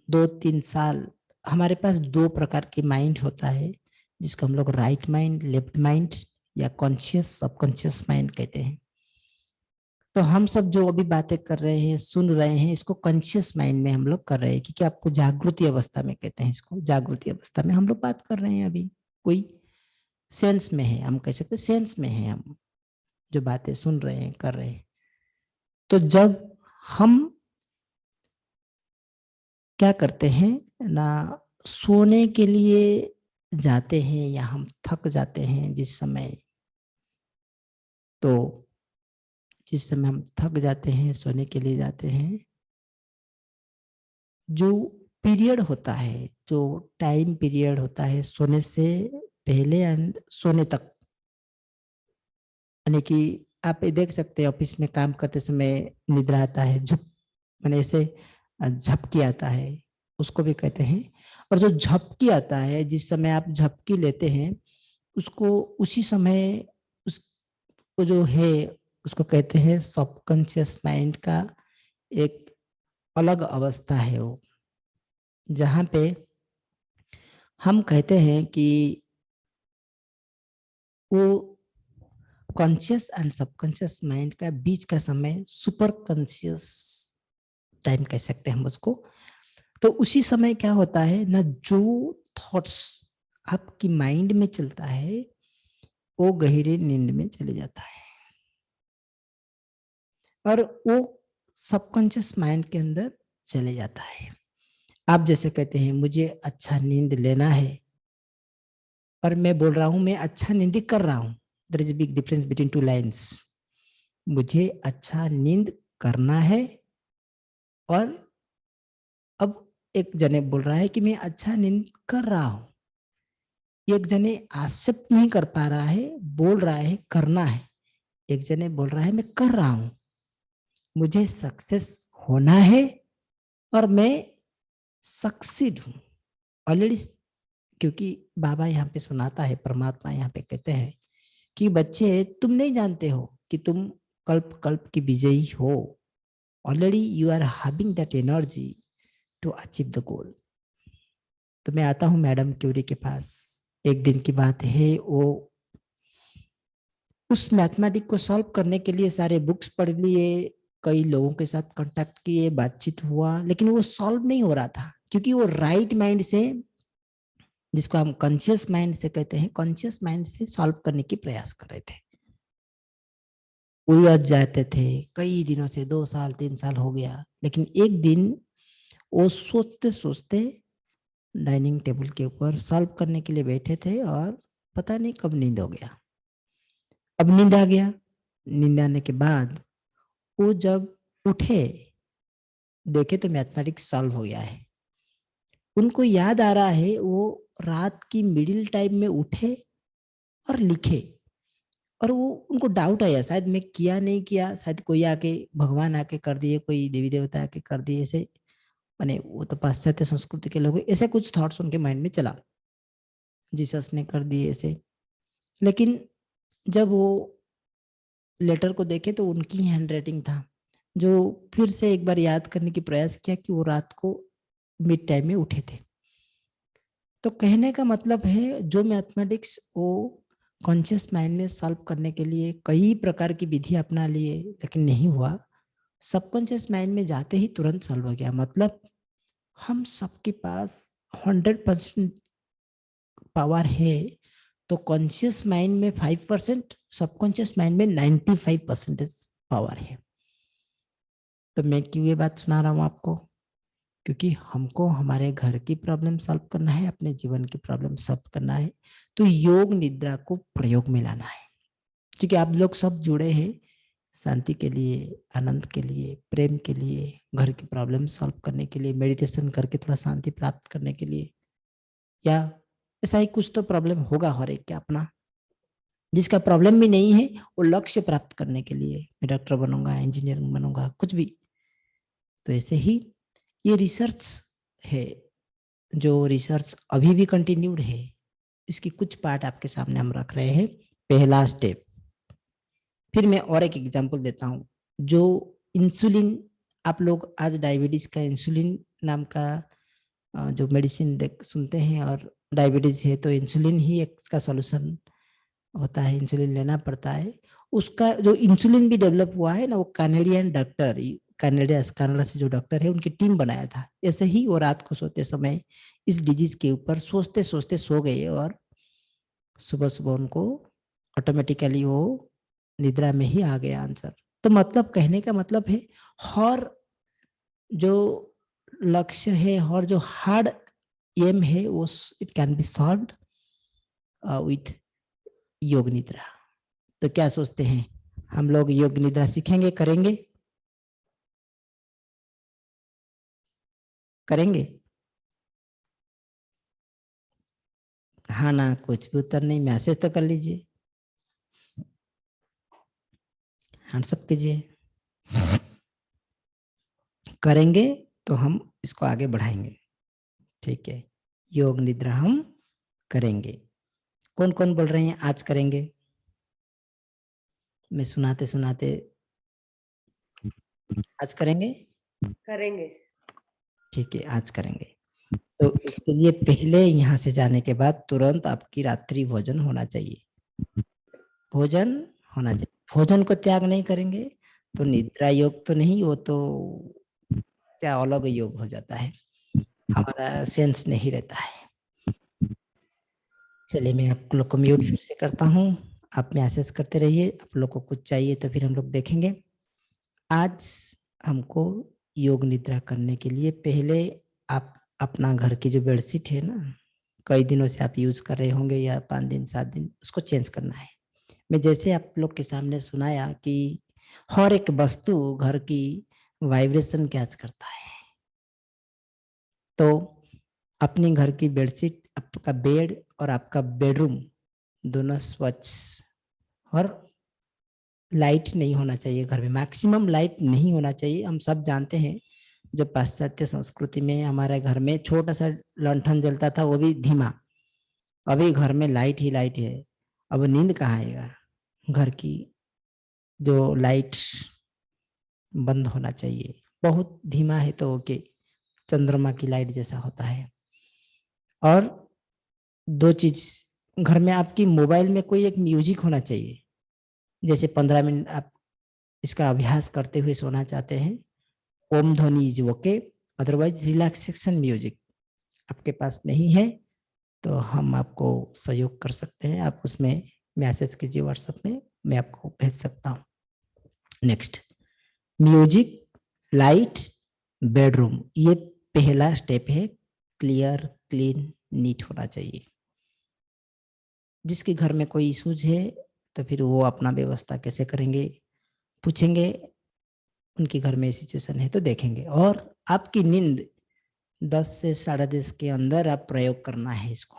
2-3 साल, हमारे पास 2 प्रकार की माइंड होता है, जिसको हम लोग राइट माइंड, लेफ्ट माइंड, या कॉन्शियस सबकॉन्शियस माइंड कहते हैं। तो हम सब जो अभी बातें कर रहे हैं, सुन रहे हैं, इसको कॉन्शियस माइंड में हम लोग कर रहे हैं, क्योंकि आपको जागृति अवस्था में कहते हैं, इसको जागृति अवस्था में हम लोग बात कर रहे हैं। अभी कोई सेंस में है, हम कह सकते हैं सेंस में है, हम जो बातें सुन रहे हैं, कर रहे हैं। तो जब हम क्या करते हैं ना, सोने के लिए जाते हैं या हम थक जाते हैं, तो जिस समय हम थक जाते हैं, सोने के लिए जाते हैं, जो पीरियड होता है, जो टाइम पीरियड होता है सोने से पहले एंड सोने तक, यानी कि आप ये देख सकते हैं ऑफिस में काम करते समय निद्रा आता है, झुक मैंने ऐसे झपकी आता है, उसको भी कहते हैं। और जो झपकी आता है, जिस समय आप झपकी लेते हैं, उसको उसी समय उसको जो है, उसको कहते हैं सबकॉन्शियस माइंड का एक अलग अवस्था है वो, जहाँ पे हम कहते हैं कि वो कॉन्शियस एंड सबकॉन्शियस माइंड का बीच का समय सुपर कॉन्शियस टाइम कह सकते हैं हम उसको। तो उसी समय क्या होता है ना, जो थॉट्स आपकी माइंड में चलता है, वो गहरी नींद में चले जाता है, और वो सबकॉन्शियस माइंड के अंदर चले जाता है। आप जैसे कहते हैं मुझे अच्छा नींद लेना है, और मैं बोल रहा हूं मैं अच्छा नींद कर रहा हूं, there is a big difference between 2 lines. मुझे अच्छा नींद करना है, और अब एक जने बोल रहा है कि मैं अच्छा नींद कर रहा हूं। एक जने एक्सेप्ट नहीं कर पा रहा है, बोल रहा है करना है। एक जने बोल रहा है मैं कर रहा हूं, मुझे सक्सेस होना है, और मैं सक्सीड हूं ऑलरेडी। क्योंकि बाबा यहाँ पे सुनाता है, परमात्मा यहाँ पे कहते हैं कि बच्चे तुम नहीं जानते हो कि तुम कल्प कल्प की विजयी हो, already you are having that energy to achieve the goal. तो मैं आता हूँ मैडम क्यूरी के पास। एक दिन की बात है, वो उस मैथमेटिक को सॉल्व करने के लिए सारे बुक्स पढ़ लिए, कई लोगों के साथ कांटेक्ट किए, बातचीत हुआ, लेकिन वो सॉल्व नहीं हो रहा था, क्योंकि वो राइट माइंड से, जिसको हम कॉन्शियस माइंड से कहते हैं, कॉन्शियस माइंड से सॉल्व करने की प्रयास कर रहे थे। उलझ जाते थे कई दिनों से, 2 साल 3 साल हो गया, लेकिन एक दिन वो सोचते सोचते डाइनिंग टेबल के ऊपर सॉल्व करने के लिए बैठे थे और पता नहीं कब नींद हो गया। अब नींद आ गया, नींद आने के बाद वो जब उठे, देखे तो मैथमेटिक्स सॉल्व हो गया है। उनको याद आ रहा है वो रात की मिडिल टाइम में उठे और लिखे, और वो उनको डाउट आया शायद मैं किया नहीं किया, शायद कोई आके भगवान आके कर दिए, कोई देवी देवता आके कर दिए ऐसे, माने वो तो पाश्चात्य संस्कृति के लोग हैं, ऐसे कुछ थॉट्स उनके माइंड में चला, जीसस ने कर दिए ऐसे। लेकिन जब वो लेटर को देखे तो उनकी हैंड राइटिंग था, जो फिर से एक बार याद करने की प्रयास किया कि वो रात को मिड टाइम में उठे थे। तो कहने का मतलब है जो मैथमेटिक्स वो कॉन्शियस माइंड में सॉल्व करने के लिए कई प्रकार की विधि अपना लिए, लेकिन नहीं हुआ, सबकॉन्शियस माइंड में जाते ही तुरंत सॉल्व हो गया। मतलब हम सबके पास 100% पावर है, तो कॉन्शियस माइंड में 5%, सबकॉन्शियस माइंड में 95% पावर है। तो मैं क्यों ये बात सुना रहा हूँ आपको, क्योंकि हमको हमारे घर की प्रॉब्लम सॉल्व करना है, अपने जीवन की प्रॉब्लम सॉल्व करना है, तो योग निद्रा को प्रयोग में लाना है। क्योंकि आप लोग सब जुड़े हैं शांति के लिए, आनंद के लिए, प्रेम के लिए, घर की प्रॉब्लम सॉल्व करने के लिए, मेडिटेशन करके थोड़ा शांति प्राप्त करने के लिए, या ऐसा ही कुछ तो प्रॉब्लम होगा हर एक के अपना। जिसका प्रॉब्लम भी नहीं है वो लक्ष्य प्राप्त करने के लिए, मैं डॉक्टर बनूंगा, इंजीनियर बनूंगा, कुछ भी। तो ऐसे ही ये रिसर्च है, जो रिसर्च अभी भी कंटिन्यूड है, इसकी कुछ पार्ट आपके सामने हम रख रहे हैं। पहला स्टेप, फिर मैं और एक एग्जांपल देता हूँ। जो इंसुलिन, आप लोग आज डायबिटीज का इंसुलिन नाम का जो मेडिसिन सुनते हैं, और डायबिटीज है तो इंसुलिन ही एक इसका सॉल्यूशन होता है, इंसुलिन लेना पड़ता है। उसका जो इंसुलिन भी डेवलप हुआ है ना, वो कैनेडियन डॉक्टर, कनाडा से जो डॉक्टर है उनकी टीम बनाया था। ऐसे ही वो रात को सोते समय इस डिजीज के ऊपर सोचते सोचते सो गए, और सुबह सुबह उनको ऑटोमेटिकली वो निद्रा में ही आ गया आंसर। तो मतलब कहने का मतलब है, हर जो लक्ष्य है और जो हार्ड एम है वो it can be solved with योग निद्रा। तो क्या सोचते हैं, हम लोग योग निद्रा सीखेंगे, करेंगे? करेंगे? हाँ ना, कुछ भी उत्तर नहीं, मैसेज तो कर लीजिए, हैंड्स अप कीजिए। करेंगे तो हम इसको आगे बढ़ाएंगे, ठीक है। योग निद्रा हम करेंगे। कौन कौन बोल रहे हैं आज करेंगे? मैं सुनाते सुनाते, आज करेंगे? करेंगे। ठीक है, आज करेंगे। तो उसके लिए पहले यहाँ से जाने के बाद तुरंत आपकी रात्रि भोजन होना चाहिए, भोजन होना चाहिए। भोजन को त्याग नहीं करेंगे तो निद्रा योग तो नहीं, वो तो क्या अलग योग हो जाता है, हमारा सेंस नहीं रहता है। चलिए मैं आप लोग को म्यूट फिर से करता हूँ, आप मैसेज करते रहिए, आप लोग को कुछ चाहिए तो फिर हम लोग देखेंगे। आज हमको योग निद्रा करने के लिए पहले आप अपना घर की जो बेडशीट है ना, कई दिनों से आप यूज कर रहे होंगे या 5 दिन 7 दिन, उसको चेंज करना है। मैं जैसे आप लोग के सामने सुनाया कि हर एक वस्तु घर की वाइब्रेशन कैच करता है, तो अपने घर की बेडशीट, आपका बेड और आपका बेडरूम दोनों स्वच्छ, और लाइट नहीं होना चाहिए घर में, मैक्सिमम लाइट नहीं होना चाहिए। हम सब जानते हैं जब पाश्चात्य संस्कृति में हमारे घर में छोटा सा लंठन जलता था, वो भी धीमा। अभी घर में लाइट ही लाइट है, अब नींद कहाँ आएगा? घर की जो लाइट बंद होना चाहिए, बहुत धीमा है तो ओके, चंद्रमा की लाइट जैसा होता है। और दो चीज, घर में आपकी मोबाइल में कोई एक म्यूजिक होना चाहिए, जैसे 15 मिनट आप इसका अभ्यास करते हुए सोना चाहते हैं, ओम ध्वनि is okay, otherwise relaxation music आपके पास नहीं है तो हम आपको सहयोग कर सकते हैं, आप उसमें मैसेज कीजिए व्हाट्सएप में, मैं आपको भेज सकता हूँ। नेक्स्ट, म्यूजिक, लाइट, बेडरूम, ये पहला स्टेप है। क्लियर, क्लीन, नीट होना चाहिए। जिसके घर में कोई इश्यूज है तो फिर वो अपना व्यवस्था कैसे करेंगे, पूछेंगे। उनके घर में सिचुएशन है तो देखेंगे। और आपकी नींद 10 से 10:30 के अंदर आप प्रयोग करना है इसको,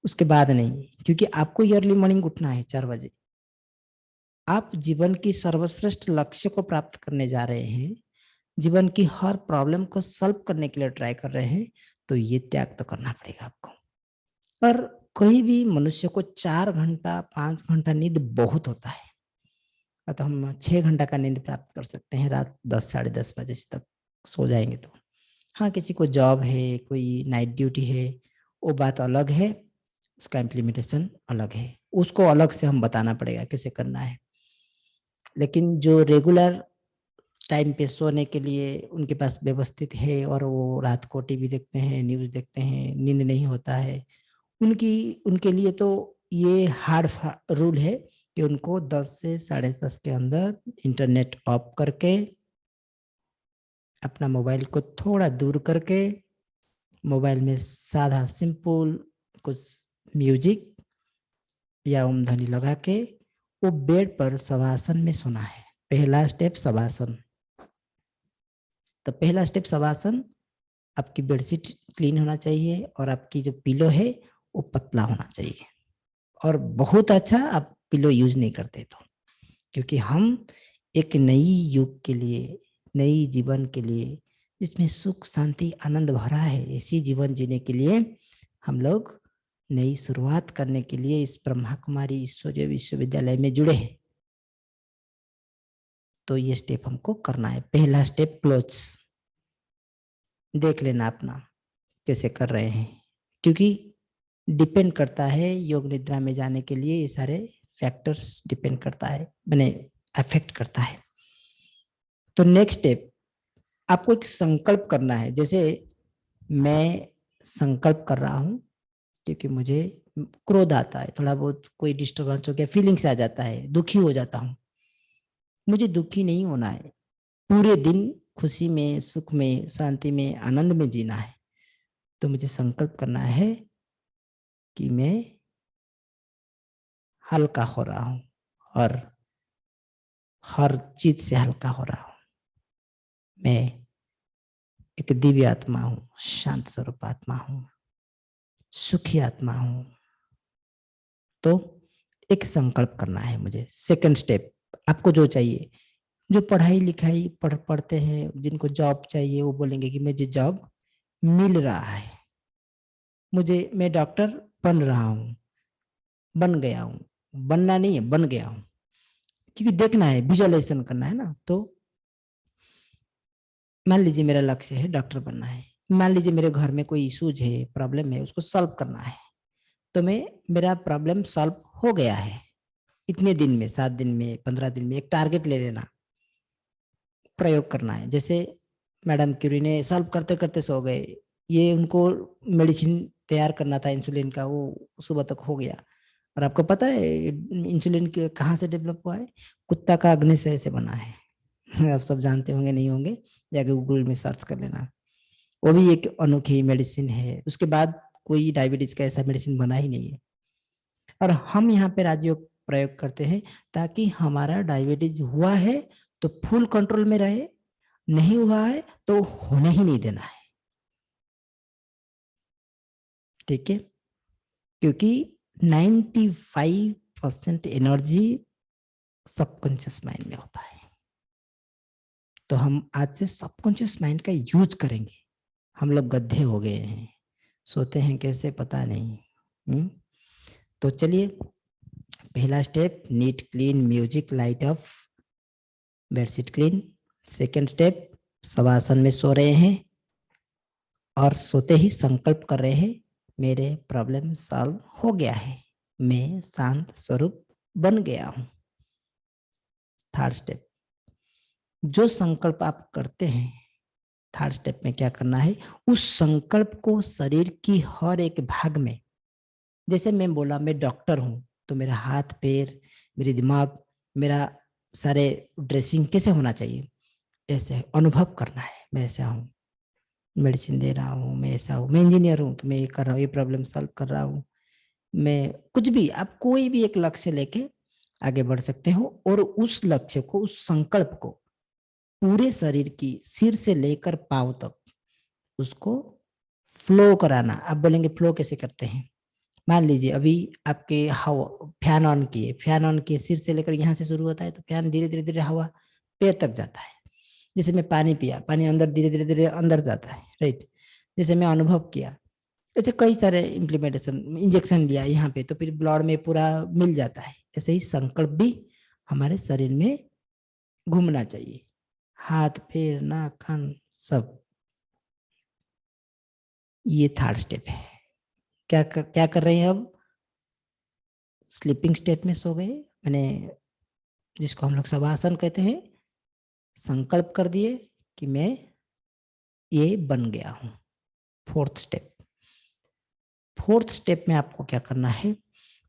उसके बाद नहीं, क्योंकि आपको अर्ली मॉर्निंग उठना है 4 बजे। आप जीवन की सर्वश्रेष्ठ लक्ष्य को प्राप्त करने जा रहे हैं, जीवन की हर प्रॉब्लम को सॉल्व करने के लिए ट्राई कर रहे हैं, तो ये त्याग तो करना पड़ेगा आपको। और कोई भी मनुष्य को 4 घंटा 5 घंटा नींद बहुत होता है, तो हम 6 घंटा का नींद प्राप्त कर सकते हैं रात 10 साढ़े 10 बजे तक सो जाएंगे तो। हाँ, किसी को जॉब है, कोई नाइट ड्यूटी है, वो बात अलग है, उसका इम्प्लीमेंटेशन अलग है, उसको अलग से हम बताना पड़ेगा कैसे करना है। लेकिन जो रेगुलर टाइम पे सोने के लिए उनके पास व्यवस्थित है और वो रात को टीवी देखते हैं, न्यूज देखते हैं, नींद नहीं होता है, उनके लिए तो ये हार्ड रूल है कि उनको 10 से 10:30 के अंदर इंटरनेट ऑफ करके, अपना मोबाइल को थोड़ा दूर करके, मोबाइल में साधा सिंपल कुछ म्यूजिक या ओम ध्वनि लगा के वो बेड पर शवासन में सोना है। पहला स्टेप शवासन। तो पहला स्टेप शवासन, आपकी बेडशीट क्लीन होना चाहिए और आपकी जो पिलो है वो पतला होना चाहिए। और बहुत अच्छा आप पिलो यूज नहीं करते तो, क्योंकि हम एक नई युग के लिए, नई जीवन के लिए, जिसमें सुख शांति आनंद भरा है, ऐसी जीवन जीने के लिए हम लोग नई शुरुआत करने के लिए इस ब्रह्मा कुमारी ईश्वरीय विश्वविद्यालय में जुड़े हैं। तो ये स्टेप हमको करना है। पहला स्टेप क्लोथ्स देख लेना अपना कैसे कर रहे हैं, क्योंकि डिपेंड करता है योग निद्रा में जाने के लिए, ये सारे फैक्टर्स डिपेंड करता है, मैंने अफेक्ट करता है। तो नेक्स्ट स्टेप, आपको एक संकल्प करना है। जैसे मैं संकल्प कर रहा हूं क्योंकि मुझे क्रोध आता है, थोड़ा बहुत कोई डिस्टर्बेंस हो गया, फीलिंग्स आ जाता है, दुखी हो जाता हूं। मुझे दुखी नहीं होना है, पूरे दिन खुशी में, सुख में, शांति में, आनंद में जीना है। तो मुझे संकल्प करना है कि मैं हल्का हो रहा हूं और हर चीज से हल्का हो रहा हूं। मैं एक दिव्य आत्मा हूं, शांत स्वरूप आत्मा हूं, सुखी आत्मा हूं। तो एक संकल्प करना है मुझे। सेकंड स्टेप, आपको जो चाहिए, जो पढ़ाई लिखाई पढ़ते हैं, जिनको जॉब चाहिए, वो बोलेंगे कि मुझे जॉब मिल रहा है, मैं डॉक्टर बन रहा हूँ, बन गया हूँ, बनना नहीं है, बन गया हूँ। क्योंकि देखना है, विजुअलाइजेशन करना है ना। तो मान लीजिए मेरा लक्ष्य है डॉक्टर बनना है, मान लीजिए मेरे घर में कोई इश्यूज है, प्रॉब्लम है, उसको सॉल्व करना है। तो मेरा प्रॉब्लम सॉल्व हो गया है इतने दिन में, 7 दिन में, 15 दिन में, एक टारगेट ले लेना, प्रयोग करना है। जैसे मैडम क्यूरी ने सॉल्व करते करते सो गए, ये उनको मेडिसिन तैयार करना था इंसुलिन का, वो सुबह तक हो गया। और आपको पता है इंसुलिन कहाँ से डेवलप हुआ है? कुत्ता का अग्निशय से बना है। आप सब जानते होंगे, नहीं होंगे जाके गूगल में सर्च कर लेना। वो भी एक अनोखी मेडिसिन है, उसके बाद कोई डायबिटीज का ऐसा मेडिसिन बना ही नहीं है। और हम यहाँ पे राजयोग प्रयोग करते हैं ताकि हमारा डायबिटीज हुआ है तो फुल कंट्रोल में रहे, नहीं हुआ है तो होने ही नहीं देना है। ठीक है, क्योंकि 95% एनर्जी सबकॉन्शियस माइंड में होता है। तो हम आज से सबकॉन्शियस माइंड का यूज करेंगे। हम लोग गड्ढे हो गए हैं, सोते हैं कैसे पता नहीं। तो चलिए, पहला step neat clean music light off bedsheet clean. Second step shavasana में सो रहे हैं और सोते ही संकल्प कर रहे हैं मेरे प्रॉब्लम सॉल्व हो गया है, मैं शांत स्वरूप बन गया हूं। थर्ड स्टेप, जो संकल्प आप करते हैं, थर्ड स्टेप में क्या करना है, उस संकल्प को शरीर की हर एक भाग में, जैसे मैं बोला मैं डॉक्टर हूं, तो मेरा हाथ पैर, मेरे दिमाग, मेरा सारे ड्रेसिंग कैसे होना चाहिए, ऐसे अनुभव करना है। मैं ऐसा हूँ, मेडिसिन दे रहा हूँ, मैं ऐसा हूँ, मैं इंजीनियर हूँ तो मैं ये कर रहा हूँ, ये प्रॉब्लम सॉल्व कर रहा हूँ। मैं कुछ भी, आप कोई भी एक लक्ष्य लेके आगे बढ़ सकते हो, और उस लक्ष्य को, उस संकल्प को पूरे शरीर की सिर से लेकर पांव तक उसको फ्लो कराना। आप बोलेंगे फ्लो कैसे करते हैं? मान लीजिए अभी आपके हवा, फैन ऑन किए, सिर से लेकर यहाँ से शुरू होता है, तो फैन धीरे धीरे धीरे हवा पैर तक जाता है। जैसे मैं पानी पिया, पानी अंदर धीरे धीरे धीरे अंदर जाता है, राइट। जैसे मैं अनुभव किया, ऐसे कई सारे इम्प्लीमेंटेशन, इंजेक्शन लिया यहाँ पे तो फिर ब्लड में पूरा मिल जाता है। ऐसे ही संकल्प भी हमारे शरीर में घूमना चाहिए, हाथ पैर नाक कान सब। ये थर्ड स्टेप है। क्या कर रहे हैं अब? स्लीपिंग स्टेट में सो गए, मैंने जिसको हम लोग शवासन कहते हैं, संकल्प कर दिए कि मैं ये बन गया हूं। फोर्थ स्टेप, फोर्थ स्टेप में आपको क्या करना है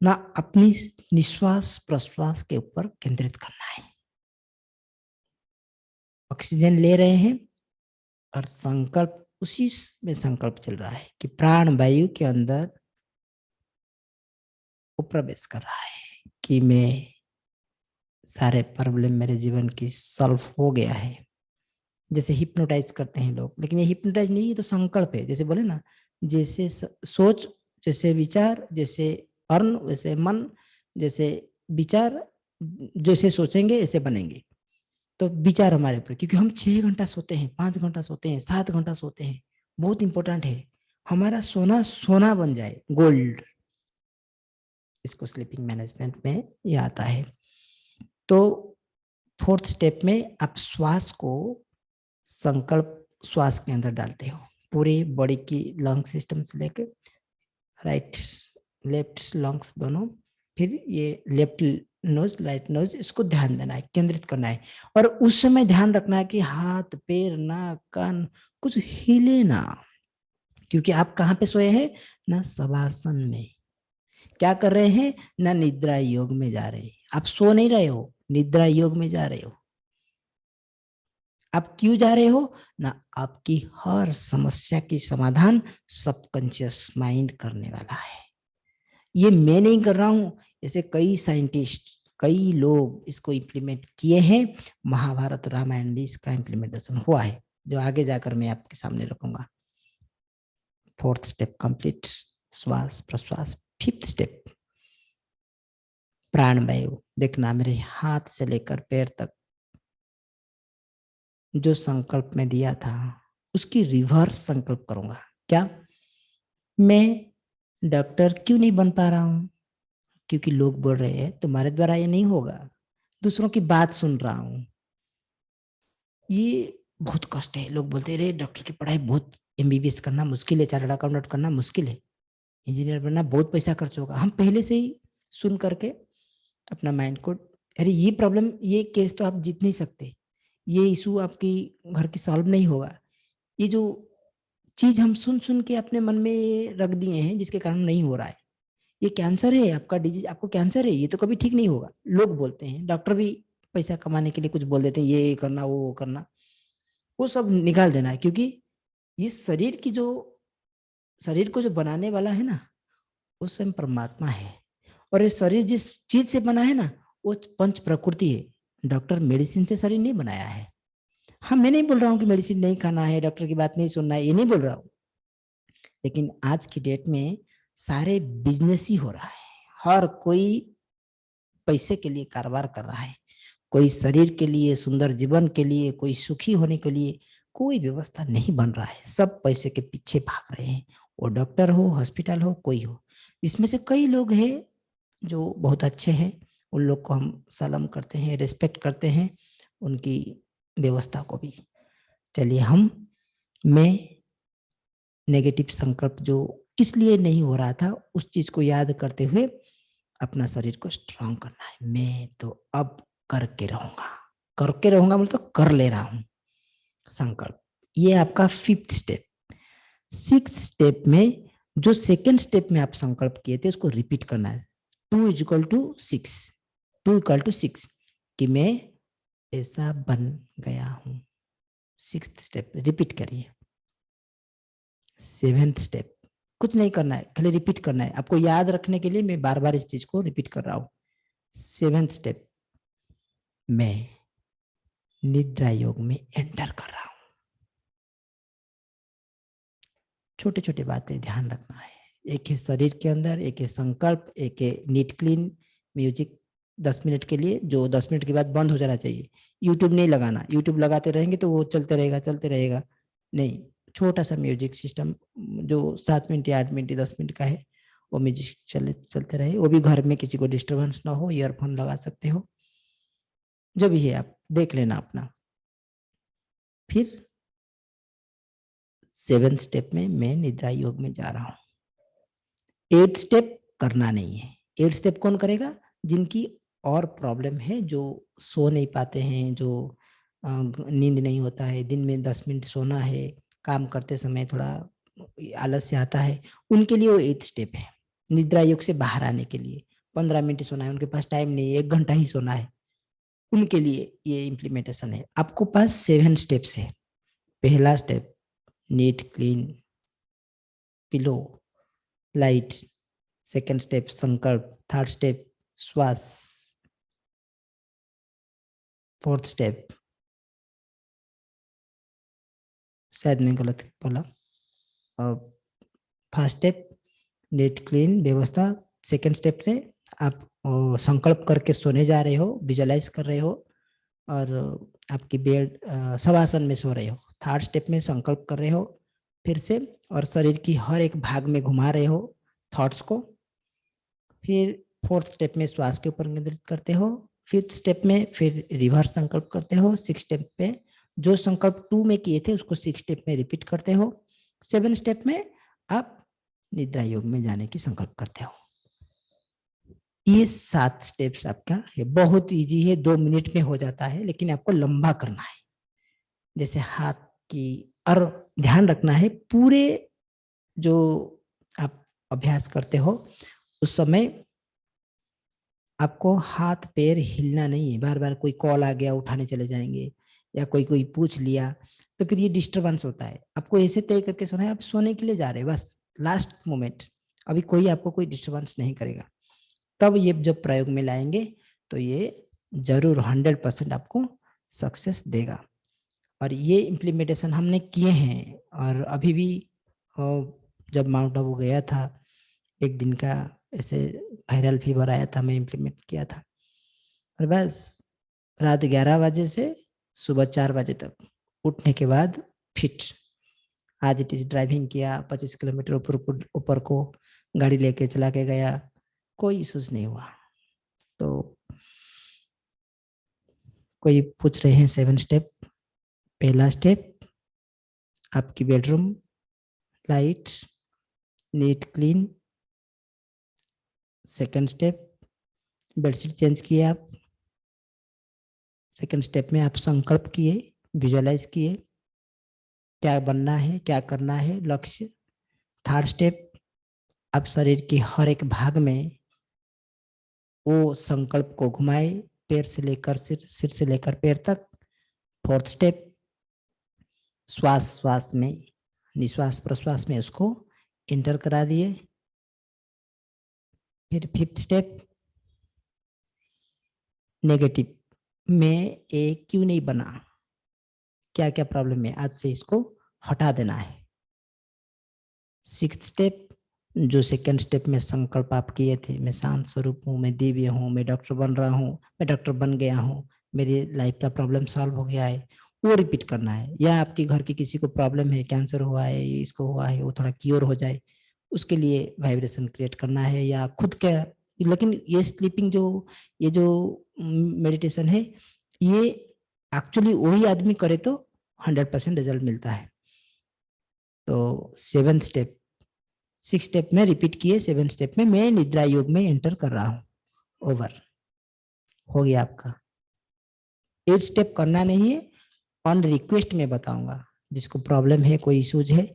ना, अपनी निश्वास प्रश्वास के ऊपर केंद्रित करना है। ऑक्सीजन ले रहे हैं और संकल्प उसी में संकल्प चल रहा है कि प्राण वायु के अंदर वो प्रवेश कर रहा है कि मैं सारे प्रॉब्लम मेरे जीवन की सॉल्व हो गया है। जैसे हिप्नोटाइज करते हैं लोग, लेकिन ये हिप्नोटाइज नहीं, ये तो संकल्प है। जैसे बोले ना, जैसे सोच, जैसे विचार, जैसे अर्ण वैसे मन, जैसे विचार जैसे सोचेंगे ऐसे बनेंगे। तो विचार हमारे ऊपर, क्योंकि हम 6 घंटा सोते हैं, 5 घंटा सोते हैं, 7 घंटा सोते हैं, बहुत इंपॉर्टेंट है हमारा सोना, सोना बन जाए गोल्ड। इसको स्लीपिंग मैनेजमेंट में ये आता है। तो फोर्थ स्टेप में आप श्वास को, संकल्प श्वास के अंदर डालते हो, पूरी बॉडी की लंग सिस्टम से लेकर राइट लेफ्ट लंग्स दोनों, फिर ये लेफ्ट नोज राइट नोज, इसको ध्यान देना है, केंद्रित करना है। और उस समय ध्यान रखना है कि हाथ पैर नाक कान कुछ हिले ना, क्योंकि आप कहाँ पे सोए हैं ना, शवासन में। क्या कर रहे हैं ना, निद्रा योग में जा रहे हैं। आप सो नहीं रहे हो, निद्रा योग में जा रहे हो। आप क्यों जा रहे हो ना, आपकी हर समस्या की समाधान सबकॉन्शियस माइंड करने वाला है। ये मैं नहीं कर रहा हूं, ऐसे कई साइंटिस्ट, कई लोग इसको इम्प्लीमेंट किए हैं। महाभारत रामायण भी इसका इम्प्लीमेंटेशन हुआ है, जो आगे जाकर मैं आपके सामने रखूंगा। फोर्थ स्टेप कंप्लीट, श्वास प्रश्वास। फिफ्थ स्टेप प्राणवायु। देखना, मेरे हाथ से लेकर पैर तक जो संकल्प में दिया था उसकी रिवर्स संकल्प करूंगा। क्या? मैं डॉक्टर क्यों नहीं बन पा रहा हूं? क्योंकि लोग बोल रहे हैं तुम्हारे द्वारा ये नहीं होगा, दूसरों की बात सुन रहा हूं। ये बहुत कष्ट है। लोग बोलते हैं डॉक्टर की पढ़ाई बहुत, एमबीबीएस करना मुश्किल है, चार्टर्ड अकाउंटेंट करना मुश्किल है, इंजीनियर बनना बहुत पैसा खर्च होगा। हम पहले से ही सुन करके अपना माइंड को, अरे ये प्रॉब्लम, ये केस तो आप जीत नहीं सकते, ये इशू आपकी घर की सॉल्व नहीं होगा। ये जो चीज हम सुन सुन के अपने मन में रख दिए हैं, जिसके कारण नहीं हो रहा है। ये कैंसर है आपका, डिजीज, आपको कैंसर है, ये तो कभी ठीक नहीं होगा, लोग बोलते हैं। डॉक्टर भी पैसा कमाने के लिए कुछ बोल देते हैं, ये करना वो करना, वो सब निकाल देना है। क्योंकि इस शरीर की जो, शरीर को जो बनाने वाला है ना, वो स्वयं परमात्मा है। और ये शरीर जिस चीज से बना है ना, वो पंच प्रकृति है। डॉक्टर मेडिसिन से शरीर नहीं बनाया है। हाँ, मैं नहीं बोल रहा हूँ कि मेडिसिन नहीं खाना है, डॉक्टर की बात नहीं सुनना है, ये नहीं बोल रहा हूँ। लेकिन आज की डेट में सारे बिजनेस ही हो रहा है। हर कोई पैसे के लिए कारोबार कर रहा है, कोई शरीर के लिए, सुंदर जीवन के लिए, कोई सुखी होने के लिए कोई व्यवस्था नहीं बन रहा है। सब पैसे के पीछे भाग रहे हैं, वो डॉक्टर हो, हॉस्पिटल हो, कोई हो। इसमें से कई लोग हैं जो बहुत अच्छे हैं, उन लोग को हम सलाम करते हैं, रिस्पेक्ट करते हैं, उनकी व्यवस्था को भी। चलिए, मैं नेगेटिव संकल्प जो किस लिए नहीं हो रहा था, उस चीज को याद करते हुए अपना शरीर को स्ट्रांग करना है। मैं तो अब करके रहूंगा, करके रहूंगा मतलब कर ले रहा हूं संकल्प। ये आपका फिफ्थ स्टेप। सिक्स्थ स्टेप में जो सेकेंड स्टेप में आप संकल्प किए थे उसको रिपीट करना है। 2 = 6, 2 = 6 कि मैं ऐसा बन गया हूं। 6th स्टेप रिपीट करिए। 7th स्टेप कुछ नहीं करना है, खाली रिपीट करना है। आपको याद रखने के लिए मैं बार बार इस चीज को रिपीट कर रहा हूं। 7th स्टेप, मैं निद्रा योग में एंटर कर रहा हूं। छोटे छोटे बातें ध्यान रखना है। एक है शरीर के अंदर, एक है संकल्प, एक है नीट क्लीन म्यूजिक 10 मिनट के लिए, जो 10 मिनट के बाद बंद हो जाना चाहिए। यूट्यूब नहीं लगाना, यूट्यूब लगाते रहेंगे तो वो चलते रहेगा नहीं। छोटा सा म्यूजिक सिस्टम जो 7 मिनट या 8 मिनट या 10 मिनट का है, वो म्यूजिक चलते रहे। वो भी घर में किसी को डिस्टर्बेंस ना हो, ईयरफोन लगा सकते हो, जो भी है आप देख लेना अपना। फिर 7th स्टेप में मैं निद्रा योग में जा रहा हूँ। 8th स्टेप करना नहीं है। 8th स्टेप कौन करेगा? जिनकी और प्रॉब्लम है, जो सो नहीं पाते हैं, जो नींद नहीं होता है, दिन में 10 मिनट सोना है, काम करते समय थोड़ा आलस्य आता है, उनके लिए वो 8th स्टेप है। निद्रा योग से बाहर आने के लिए 15 मिनट सोना है, उनके पास टाइम नहीं है, 1 घंटा ही सोना है, उनके लिए ये इम्प्लीमेंटेशन है। आपको पास 7 स्टेप्स है। पहला step neat clean pillow light, second step संकल्प, थर्ड स्टेप श्वास, फोर्थ स्टेप, शायद मैं गलत बोला, और फर्स्ट स्टेप नीट क्लीन व्यवस्था, सेकंड स्टेप में आप संकल्प करके सोने जा रहे हो, विजुअलाइज कर रहे हो, और आपकी बेड शवासन में सो रहे हो। थर्ड स्टेप में संकल्प कर रहे हो फिर से, और शरीर की हर एक भाग में घुमा रहे हो थॉट्स को। फिर फोर्थ स्टेप में श्वास के ऊपर केंद्रित करते हो। फिफ्थ स्टेप में फिर रिवर्स संकल्प करते हो। 6 स्टेप पे जो संकल्प 2 में किए थे उसको 6 स्टेप में रिपीट करते हो। 7 स्टेप में आप निद्रा योग में जाने की संकल्प करते हो। ये 7 स्टेप्स आपका है, बहुत इजी है, 2 मिनट में हो जाता है, लेकिन आपको लंबा करना है। जैसे हाथ की, और ध्यान रखना है पूरे जो आप अभ्यास करते हो उस समय आपको हाथ पैर हिलना नहीं है। बार बार कोई कॉल आ गया उठाने चले जाएंगे, या कोई कोई पूछ लिया, तो फिर ये डिस्टरबेंस होता है। आपको ऐसे तय करके सोना है, आप सोने के लिए जा रहे हैं बस, लास्ट मोमेंट, अभी कोई आपको कोई डिस्टरबेंस नहीं करेगा। तब ये जब प्रयोग में लाएंगे तो ये जरूर 100% आपको सक्सेस देगा। और ये इम्प्लीमेंटेशन हमने किए हैं, और अभी भी जब माउंट आबू गया था, एक दिन का ऐसे वायरल फीवर आया था, मैं इम्प्लीमेंट किया था। और बस रात 11 बजे से सुबह 4 बजे तक उठने के बाद फिट। आज इट इज ड्राइविंग किया, 25 किलोमीटर ऊपर को गाड़ी लेके चला के गया, कोई इशूज नहीं हुआ। तो कोई पूछ रहे हैं 7 स्टेप। पहला स्टेप आपकी bedroom light neat clean. Second step bedsheet change किए आप। सेकंड स्टेप में आप संकल्प किए, विजुअलाइज किए क्या बनना है, क्या करना है, लक्ष्य। थर्ड स्टेप आप शरीर के हर एक भाग में वो संकल्प को घुमाए, पैर से लेकर सिर से लेकर पैर तक। फोर्थ स्टेप श्वास श्वास में, निश्वास प्रश्वास में उसको एंटर करा दिए। फिर फिफ्थ स्टेप नेगेटिव में एक क्यों नहीं बना, क्या क्या प्रॉब्लम है, आज से इसको हटा देना है। 6th स्टेप जो सेकंड स्टेप में संकल्प आप किए थे, मैं शांत स्वरूप हूँ, मैं दिव्य हूँ, मैं डॉक्टर बन रहा हूँ, मैं डॉक्टर बन गया हूँ, मेरी लाइफ का प्रॉब्लम सॉल्व हो गया है, वो रिपीट करना है। या आपके घर की किसी को प्रॉब्लम है, कैंसर हुआ है, इसको हुआ है, वो थोड़ा क्योर हो जाए, उसके लिए वाइब्रेशन क्रिएट करना है, या खुद का। लेकिन ये स्लीपिंग जो, ये जो मेडिटेशन है, ये एक्चुअली वही आदमी करे तो 100% रिजल्ट मिलता है। तो 7th स्टेप 6 स्टेप में रिपीट किए, 7 स्टेप में मैं निद्रा योग में एंटर कर रहा हूँ। ओवर हो गया आपका। 8 स्टेप करना नहीं है, ऑन रिक्वेस्ट में बताऊंगा। जिसको प्रॉब्लम है, कोई इश्यूज है,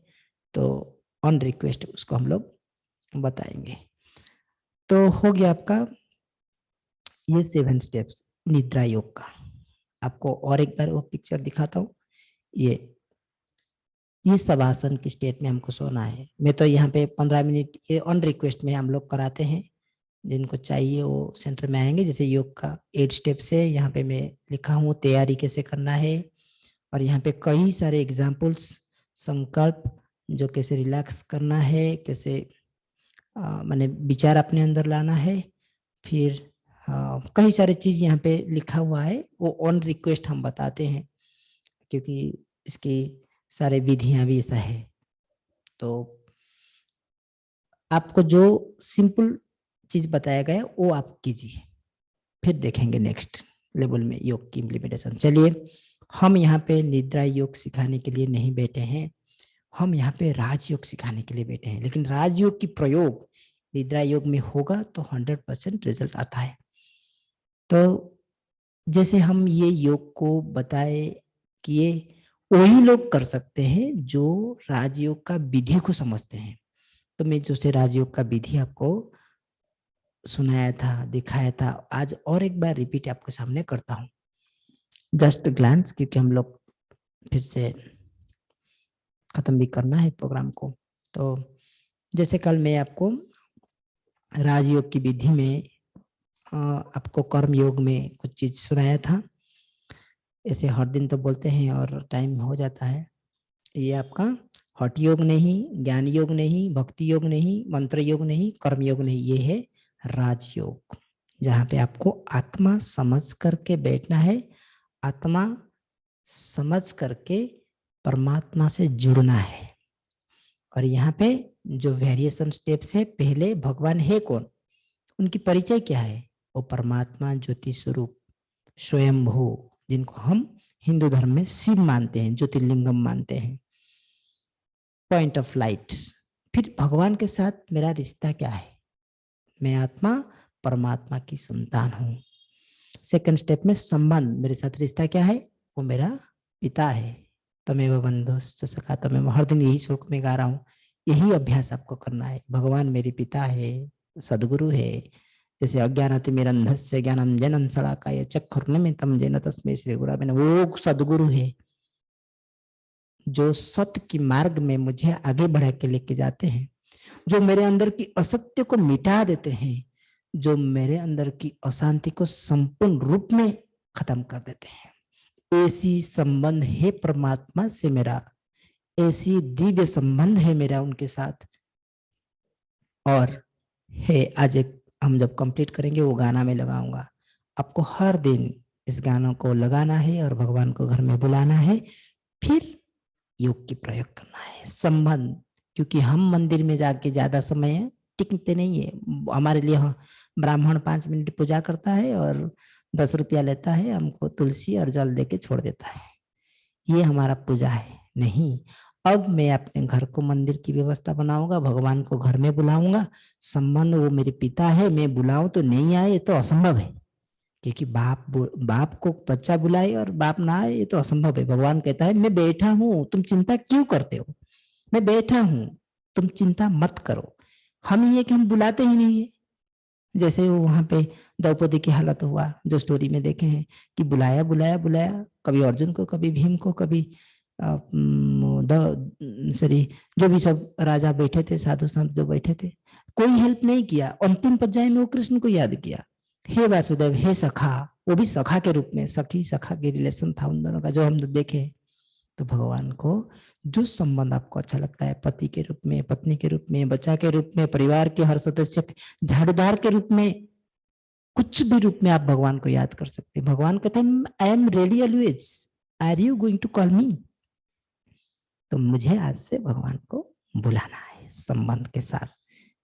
तो ऑन रिक्वेस्ट उसको हम लोग बताएंगे। तो हो गया आपका ये 7 स्टेप्स निद्रा योग का। आपको और एक बार वो पिक्चर दिखाता हूँ। ये सब आसन की स्टेट में हमको सोना है। मैं तो यहाँ पे 15 मिनट ये ऑन रिक्वेस्ट में हम लोग कराते हैं। जिनको चाहिए वो सेंटर में आएंगे। जैसे योग का 8 स्टेप्स है, यहाँ पे मैं लिखा हूँ तैयारी कैसे करना है। और यहाँ पे कई सारे एग्जाम्पल्स, संकल्प, जो कैसे रिलैक्स करना है, कैसे माने विचार अपने अंदर लाना है। फिर कई सारे चीज यहाँ पे लिखा हुआ है, वो ऑन रिक्वेस्ट हम बताते हैं, क्योंकि इसकी सारे विधियां भी ऐसा है। तो आपको जो सिंपल चीज बताया गया वो आप कीजिए, फिर देखेंगे नेक्स्ट लेवल में योग की इम्प्लीमेंटेशन। चलिए, हम यहाँ पे निद्रा योग सिखाने के लिए नहीं बैठे हैं, हम यहाँ पे राजयोग सिखाने के लिए बैठे हैं। लेकिन राजयोग की प्रयोग निद्रा योग में होगा तो 100% रिजल्ट आता है। तो जैसे हम ये योग को बताए कि ये वही लोग कर सकते हैं जो राजयोग का विधि को समझते हैं। तो मैं जो से राजयोग का विधि आपको सुनाया था, दिखाया था, आज और एक बार रिपीट आपके सामने करता हूँ, जस्ट ग्लांस, क्योंकि हम लोग फिर से खत्म भी करना है प्रोग्राम को। तो जैसे कल मैं आपको राजयोग की विधि में आपको कर्म योग में कुछ चीज सुनाया था। ऐसे हर दिन तो बोलते हैं और टाइम हो जाता है। ये आपका हठ योग नहीं, ज्ञान योग नहीं, भक्ति योग नहीं, मंत्र योग नहीं, कर्म योग नहीं, ये है राजयोग, जहाँ पे आपको आत्मा समझ करके बैठना है, आत्मा समझ करके परमात्मा से जुड़ना है। और यहाँ पे जो वेरिएशन स्टेप्स है, पहले भगवान है कौन, उनकी परिचय क्या है, वो परमात्मा ज्योति स्वरूप स्वयंभू, जिनको हम हिंदू धर्म में शिव मानते हैं, ज्योतिर्लिंगम मानते हैं, पॉइंट ऑफ लाइट। फिर भगवान के साथ मेरा रिश्ता क्या है, मैं आत्मा परमात्मा की संतान हूं। सेकंड स्टेप में संबंध, मेरे साथ रिश्ता क्या है, वो मेरा पिता है। तमेव बंधुश्च सखा तमेव, हर दिन यही श्लोक में गा रहा हूँ। यही अभ्यास आपको करना है। भगवान मेरे पिता है, सदगुरु है। जैसे अज्ञानातिमिरन्धस्य ज्ञानंजनं शलाकाय चक्षुर्मिलितं येन तस्मै श्री गुरवे नमः, वो सदगुरु है जो सत्य की मार्ग में मुझे आगे बढ़ा के लेके जाते हैं, जो मेरे अंदर की असत्य को मिटा देते हैं, जो मेरे अंदर की अशांति को संपूर्ण रूप में खत्म कर देते हैं। ऐसी संबंध है परमात्मा से मेरा, ऐसी दिव्य संबंध है मेरा उनके साथ। और है आज एक हम जब कंप्लीट करेंगे वो गाना में लगाऊंगा, आपको हर दिन इस गानों को लगाना है और भगवान को घर में बुलाना है, फिर योग की प्रयोग करना है। संबंध, क्योंकि हम मंदिर में जाके ज्यादा समय टिकते नहीं है। हमारे लिए ब्राह्मण 5 मिनट पूजा करता है और 10 रुपया लेता है, हमको तुलसी और जल देके छोड़ देता है। ये हमारा पूजा है नहीं। अब मैं अपने घर को मंदिर की व्यवस्था बनाऊंगा, भगवान को घर में बुलाऊंगा। संबंध, वो मेरे पिता है, मैं बुलाऊं तो नहीं आए, ये तो असंभव है। क्योंकि बाप को बच्चा बुलाए और बाप ना आए, ये तो असंभव है। भगवान कहता है मैं बैठा हूं, तुम चिंता क्यों करते हो, मैं बैठा हूं, तुम चिंता मत करो। हम ये कि हम बुलाते ही नहीं है। जैसे वो वहां पे द्रौपदी की हालत हुआ, जो स्टोरी में देखे हैं कि बुलाया बुलाया बुलाया, कभी अर्जुन को, कभी भीम को, कभी सॉरी जो भी सब राजा बैठे थे, साधु संत जो बैठे थे, कोई हेल्प नहीं किया। अंतिम पर्याय में वो कृष्ण को याद किया, हे वासुदेव, हे सखा, वो भी सखा के रूप में, सखी सखा के रिलेशन था उन दोनों का, जो हम देखे। तो भगवान को जो संबंध आपको अच्छा लगता है, पति के रूप में, पत्नी के रूप में, बच्चा के रूप में, परिवार के हर सदस्य, झाड़ूदार के रूप में, कुछ भी रूप में आप भगवान को याद कर सकते हैं। भगवान कहते हैं I am ready always, are you going to call me. तो मुझे आज से भगवान को बुलाना है संबंध के साथ।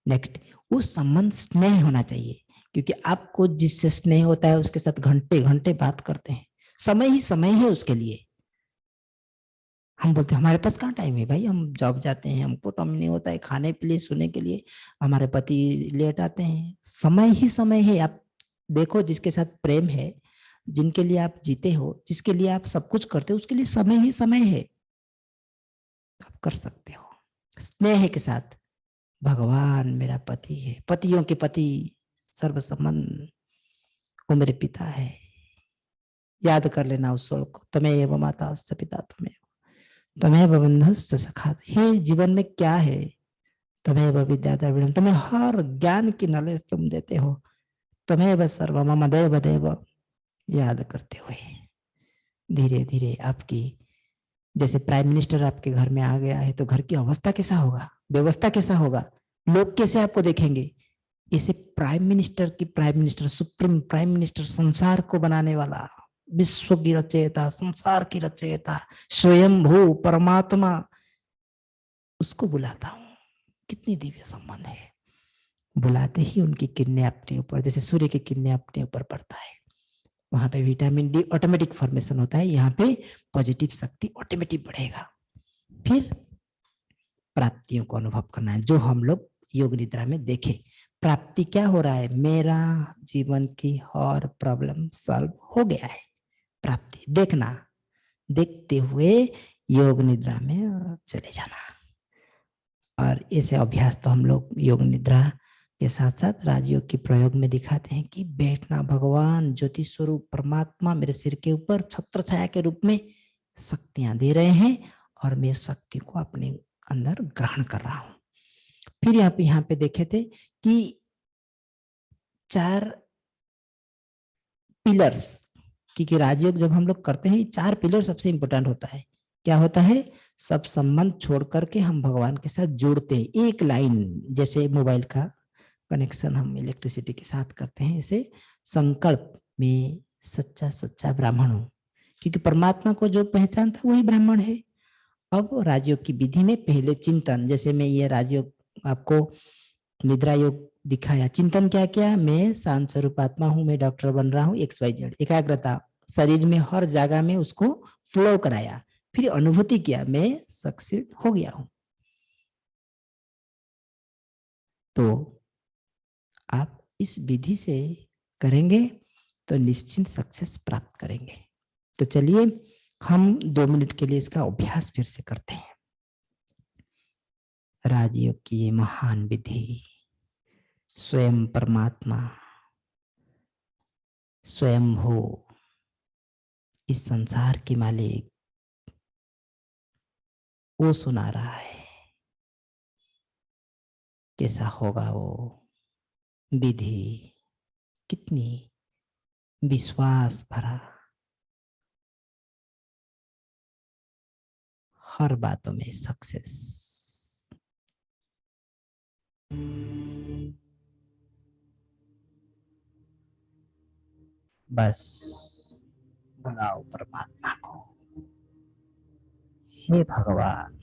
नेक्स्ट, वो संबंध स्नेह होना चाहिए, क्योंकि आपको जिससे स्नेह होता है उसके साथ घंटे घंटे बात करते हैं, समय ही समय है उसके लिए। हम बोलते हैं हमारे पास कहाँ टाइम है भाई, हम जॉब जाते हैं, हमको टाइम नहीं होता है खाने के लिए, सोने के लिए, हमारे पति लेट आते हैं। समय ही समय है। आप देखो, जिसके साथ प्रेम है, जिनके लिए आप जीते हो, जिसके लिए आप सब कुछ करते हो, उसके लिए समय ही समय है। आप कर सकते हो स्नेह के साथ। भगवान मेरा पति है, पतियों के पति, सर्वसंबंध, वो मेरे पिता है। याद कर लेना उस श्लोक को, तमेव माता स पिता तमेव बंधुश्च सखा। हे जीवन में क्या है, तमेव विद्या द्रविणम, तुम्हें हर ज्ञान की नॉलेज तुम देते हो, तमेव सर्व मम देव देव। याद करते हुए धीरे धीरे आपकी, जैसे प्राइम मिनिस्टर आपके घर में आ गया है तो घर की अवस्था कैसा होगा, व्यवस्था कैसा होगा, लोग कैसे आपको देखेंगे। इसे prime minister supreme prime minister, संसार को बनाने वाला, विश्व की रचयिता, संसार की रचयिता, स्वयंभू परमात्मा, उसको बुलाता हूं। कितनी दिव्य संबंध है। बुलाते ही उनकी किरणें अपने ऊपर, जैसे सूर्य की किरणें अपने ऊपर पड़ता है, वहां पे विटामिन डी ऑटोमेटिक फॉर्मेशन होता है, यहाँ पे पॉजिटिव शक्ति ऑटोमेटिक बढ़ेगा। फिर प्राप्तियों को अनुभव करना है, जो हम लोग योग निद्रा में देखे। प्राप्ति क्या हो रहा है, मेरा जीवन की हर प्रॉब्लम सॉल्व हो गया है। प्राप्ति देखना, देखते हुए योग निद्रा में चले जाना। और ऐसे अभ्यास तो हम लोग योग निद्रा के साथ साथ राजयोग के प्रयोग में दिखाते हैं कि बैठना, भगवान ज्योति स्वरूप परमात्मा मेरे सिर के ऊपर छत्र छाया के रूप में शक्तियां दे रहे हैं और मैं शक्ति को अपने अंदर ग्रहण कर रहा हूं। फिर यहाँ पे देखे थे कि 4 पिलर्स, क्योंकि राजयोग जब हम लोग करते हैं 4 पिलर सबसे इंपॉर्टेंट होता है। क्या होता है, सब संबंध छोड़ करके हम भगवान के साथ जुड़ते हैं। एक लाइन, जैसे मोबाइल का कनेक्शन हम इलेक्ट्रिसिटी के साथ करते हैं, इसे संकल्प में सच्चा सच्चा ब्राह्मण हूं, क्योंकि परमात्मा को जो पहचानता वही ब्राह्मण है। अब राजयोग की विधि में पहले चिंतन, जैसे मैं ये राजयोग आपको निद्रा योग दिखाया, चिंतन क्या किया, मैं शांत स्वरूप आत्मा हूं, मैं डॉक्टर बन रहा हूं, XYZ, एकाग्रता शरीर में हर जगह में उसको फ्लो कराया। फिर अनुभूति किया, मैं सक्सेस हो गया हूं। तो आप इस विधि से करेंगे तो निश्चित सक्सेस प्राप्त करेंगे। तो चलिए हम 2 मिनट के लिए इसका अभ्यास फिर से करते हैं। राजयोग की ये महान विधि, स्वयं परमात्मा स्वयं हो, इस संसार की मालिक, वो सुना रहा है। कैसा होगा वो विधि, कितनी विश्वास भरा, हर बातों में सक्सेस। बस बुलाओ परमात्मा को, हे भगवान,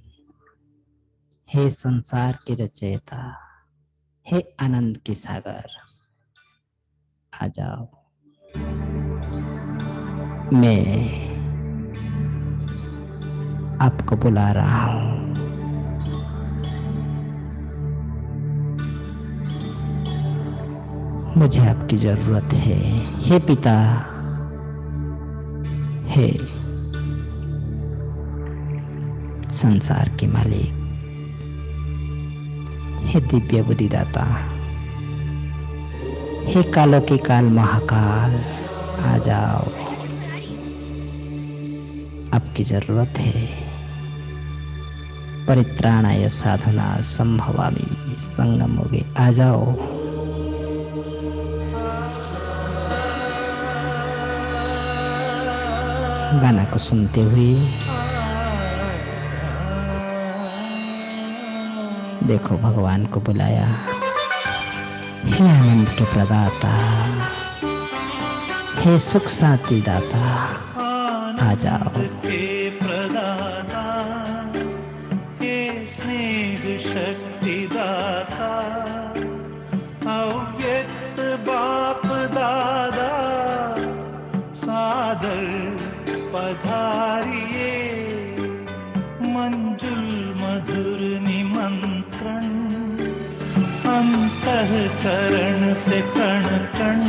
हे संसार के रचयिता, हे आनंद के सागर, आ जाओ। मैं आपको बुला रहा हूं। मुझे आपकी जरूरत है, हे पिता, हे संसार के मालिक, हे दिव्य बुद्धिदाता, हे कालों के काल महाकाल, आ जाओ। आपकी जरूरत है। परित्राणाय साधुना संभवामि संगमोगे, आ जाओ। गाना को सुनते हुए देखो भगवान को बुलाया, हे आनंद के प्रदाता, हे सुख शांति दाता, आ जाओ। के प्रदाता, हे स्नेह शक्ति दाता, अव्यक्त बाप दादा, सादर पधारिए, मंजुल मधुर निमंत्रण, अंतःकरण से कण कण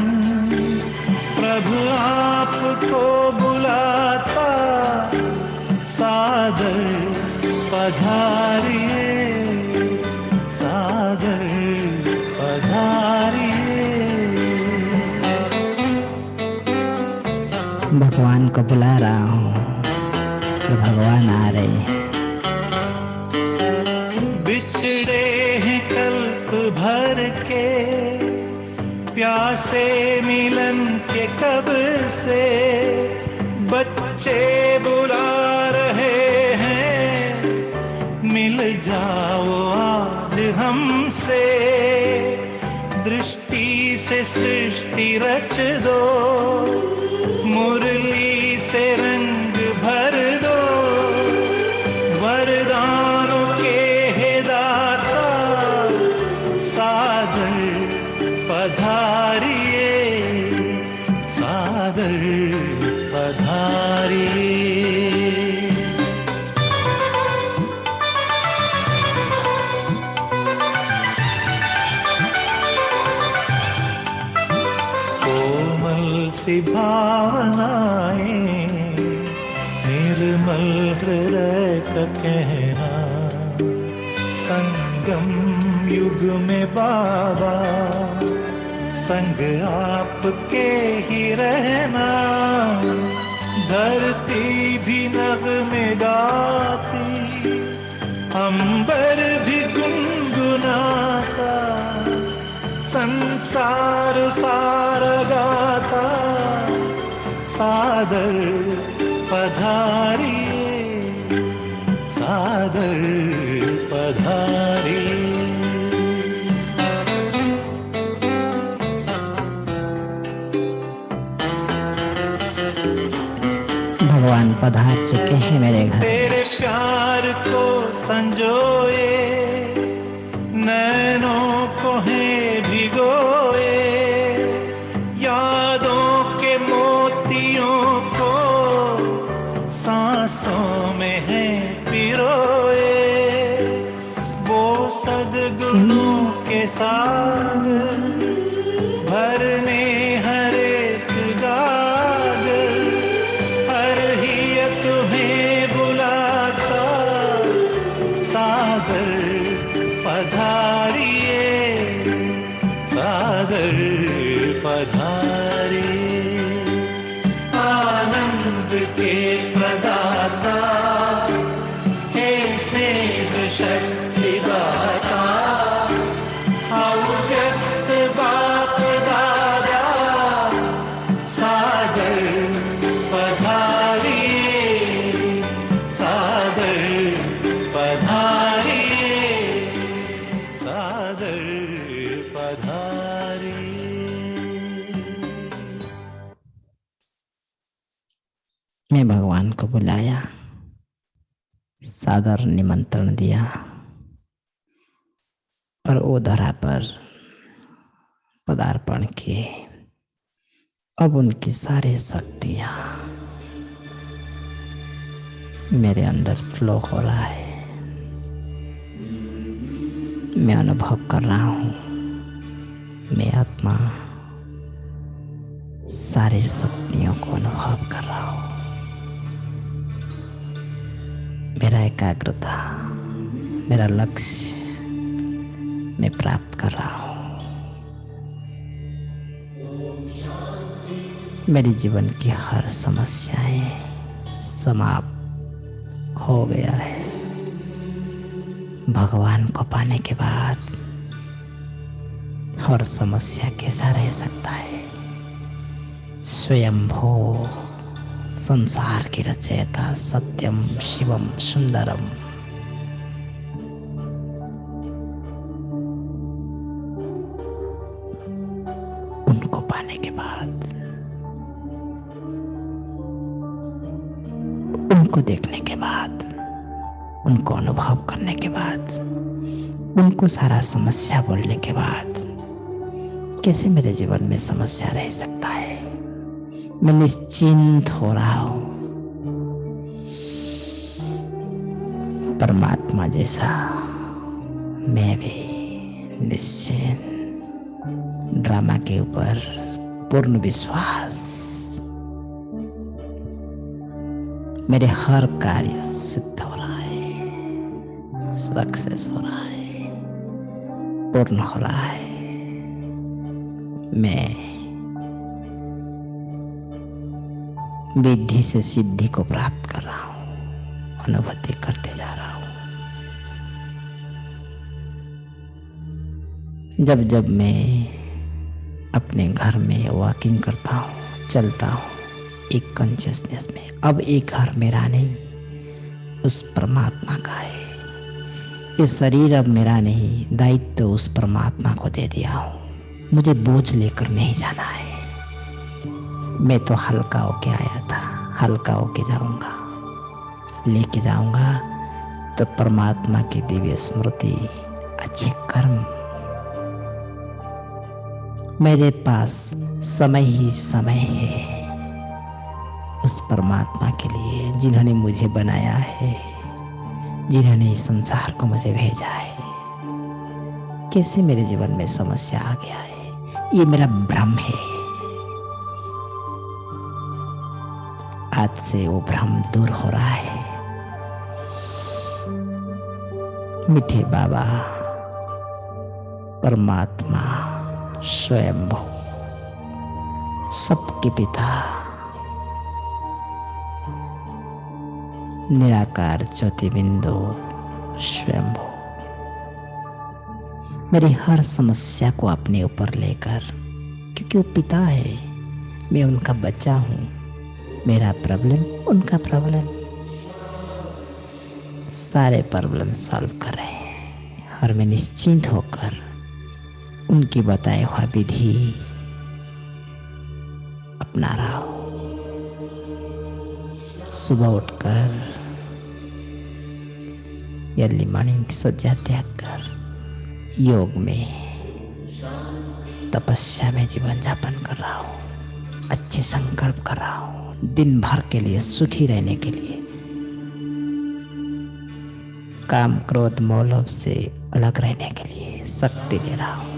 प्रभु आपको बुलाता, सादर पधारिए, सादर पधारिए। भगवान को बुला रहा हूँ और भगवान आ रहे हैं। बिछड़े हैं कल्प भर के, प्यासे मिलन के कब से, बच्चे बुला रहे हैं, मिल जाओ आज हमसे। दृष्टि से सृष्टि रच दो, मुरली से रंग भर दो, वरदानों के हे दाता, सादर पधारिए, सादर पधारिए। कोमल सी भावनाएं, निर्मल हृदय का कहना, संगम युग में बाबा, संग आपके ही रहना। धरती भी नग़्मे गाती, अंबर भी गुनगुनाता, संसार सारा गाता, सादर पधारिए, सादर पधारिए। भगवान पधार चुके हैं मेरे घर। तेरे प्यार को संजोए, नैनों को है भिगोए, यादों के मोतियों को सांसों में है पिरोए। वो सद्गुणों के सागर भरने हर एक गागर, हर ही तुम्हें बुलाता, सादर पधारिए, सादर पधारिए। आनंद के प्रदाता, हे स्नेह शक्ति दाता, अव्यक्त बाप दादा, सादर पधारिए, सादर पधारिए, सादर पधारिए। मैं भगवान को बुलाया, सादर निमंत्रण दिया और वो धरा पर पदार्पण किए। अब उनकी सारी शक्तियां मेरे अंदर फ्लो हो रहा है। मैं अनुभव कर रहा हूँ, मैं आत्मा सारी शक्तियों को अनुभव कर रहा हूँ। मेरा एकाग्रता, मेरा लक्ष्य मैं प्राप्त कर रहा हूँ। मेरे जीवन की हर समस्याएं समाप्त हो गया है। भगवान को पाने के बाद हर समस्या कैसा रह सकता है। स्वयंभू संसार की रचयिता, सत्यम शिवम सुंदरम, उनको पाने के बाद, उनको देखने के बाद, उनको अनुभव करने के बाद, उनको सारा समस्या बोलने के बाद कैसे मेरे जीवन में समस्या रह सकता है। मैं निश्चिंत हो रहा हूं, परमात्मा जैसा मैं भी निश्चिंत। ड्रामा के ऊपर पूर्ण विश्वास, मेरे हर कार्य सिद्ध हो रहा है, सक्सेस हो रहा है, पूर्ण हो रहा है। मैं विधि से सिद्धि को प्राप्त कर रहा हूँ, अनुभूति करते जा रहा हूँ। जब जब मैं अपने घर में वॉकिंग करता हूँ, चलता हूँ एक कॉन्शियसनेस में, अब एक घर मेरा नहीं, उस परमात्मा का है। ये शरीर अब मेरा नहीं, दायित्व तो उस परमात्मा को दे दिया हूँ। मुझे बोझ लेकर नहीं जाना है। मैं तो हल्का होके आया था, हल्का होके जाऊंगा, लेके जाऊंगा तो परमात्मा की दिव्य स्मृति, अच्छे कर्म। मेरे पास समय ही समय है उस परमात्मा के लिए, जिन्होंने मुझे बनाया है, जिन्होंने इस संसार को मुझे भेजा है। कैसे मेरे जीवन में समस्या आ गया है, ये मेरा भ्रम है। आज से वो भ्रम दूर हो रहा है। मीठे बाबा परमात्मा स्वयंभू, सबके पिता, निराकार ज्योतिबिंदु स्वयंभू, मेरी हर समस्या को अपने ऊपर लेकर, क्योंकि वो पिता है, मैं उनका बच्चा हूँ, मेरा प्रॉब्लम उनका प्रॉब्लम, सारे प्रॉब्लम सॉल्व कर रहे हैं। और मैं निश्चिंत होकर उनकी बताए हुआ विधि अपना रहा हूँ। सुबह उठकर अर्ली मॉर्निंग सज्जा त्याग कर योग में, तपस्या में जीवन यापन कर रहा हूँ। अच्छे संकल्प कर रहा हूँ, दिन भर के लिए सुखी रहने के लिए, काम क्रोध मोह से अलग रहने के लिए शक्ति दे रहा हूँ।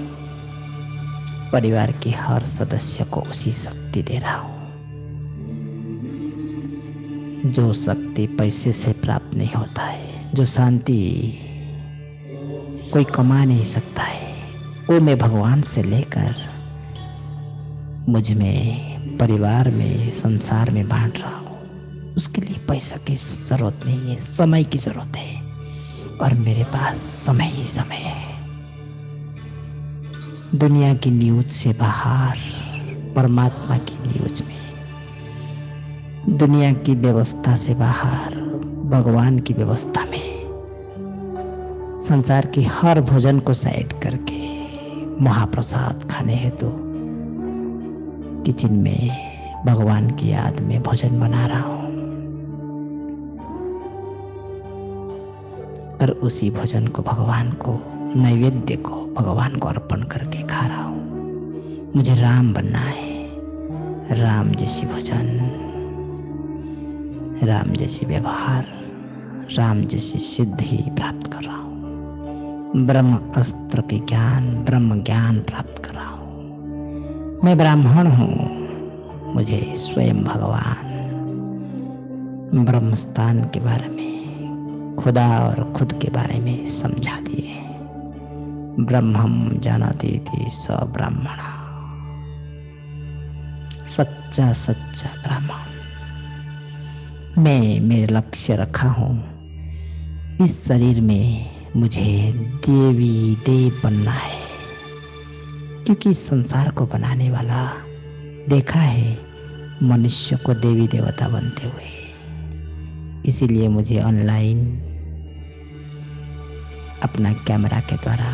परिवार के हर सदस्य को उसी शक्ति दे रहा हूँ। जो शक्ति पैसे से प्राप्त नहीं होता है, जो शांति कोई कमा नहीं सकता है, वो मैं भगवान से लेकर मुझ में, परिवार में, संसार में बांट रहा हूँ। उसके लिए पैसा की जरूरत नहीं है, समय की जरूरत है, और मेरे पास समय ही समय है। दुनिया की न्यूज से बाहर परमात्मा की न्यूज में, दुनिया की व्यवस्था से बाहर भगवान की व्यवस्था में, संसार की हर भोजन को साइड करके महाप्रसाद खाने हेतु किचन में भगवान की याद में भोजन बना रहा हूँ, और उसी भोजन को भगवान को, नैवेद्य को भगवान को अर्पण करके खा रहा हूँ। मुझे राम बनना है, राम जैसी भोजन, राम जैसी व्यवहार, राम जैसी सिद्धि प्राप्त कर रहा हूँ। ब्रह्म अस्त्र के ज्ञान, ब्रह्म ज्ञान प्राप्त कर रहा हूँ। मैं ब्राह्मण हूँ, मुझे स्वयं भगवान ब्रह्म स्थान के बारे में, खुदा और खुद के बारे में समझा दिए। ब्रह्मम जानाति इति स ब्राह्मण, सच्चा सच्चा ब्राह्मण। मैं मेरे लक्ष्य रखा हूँ, इस शरीर में मुझे देवी देव बनना है, क्योंकि इस संसार को बनाने वाला देखा है मनुष्य को देवी देवता बनते हुए। इसीलिए मुझे ऑनलाइन अपना कैमरा के द्वारा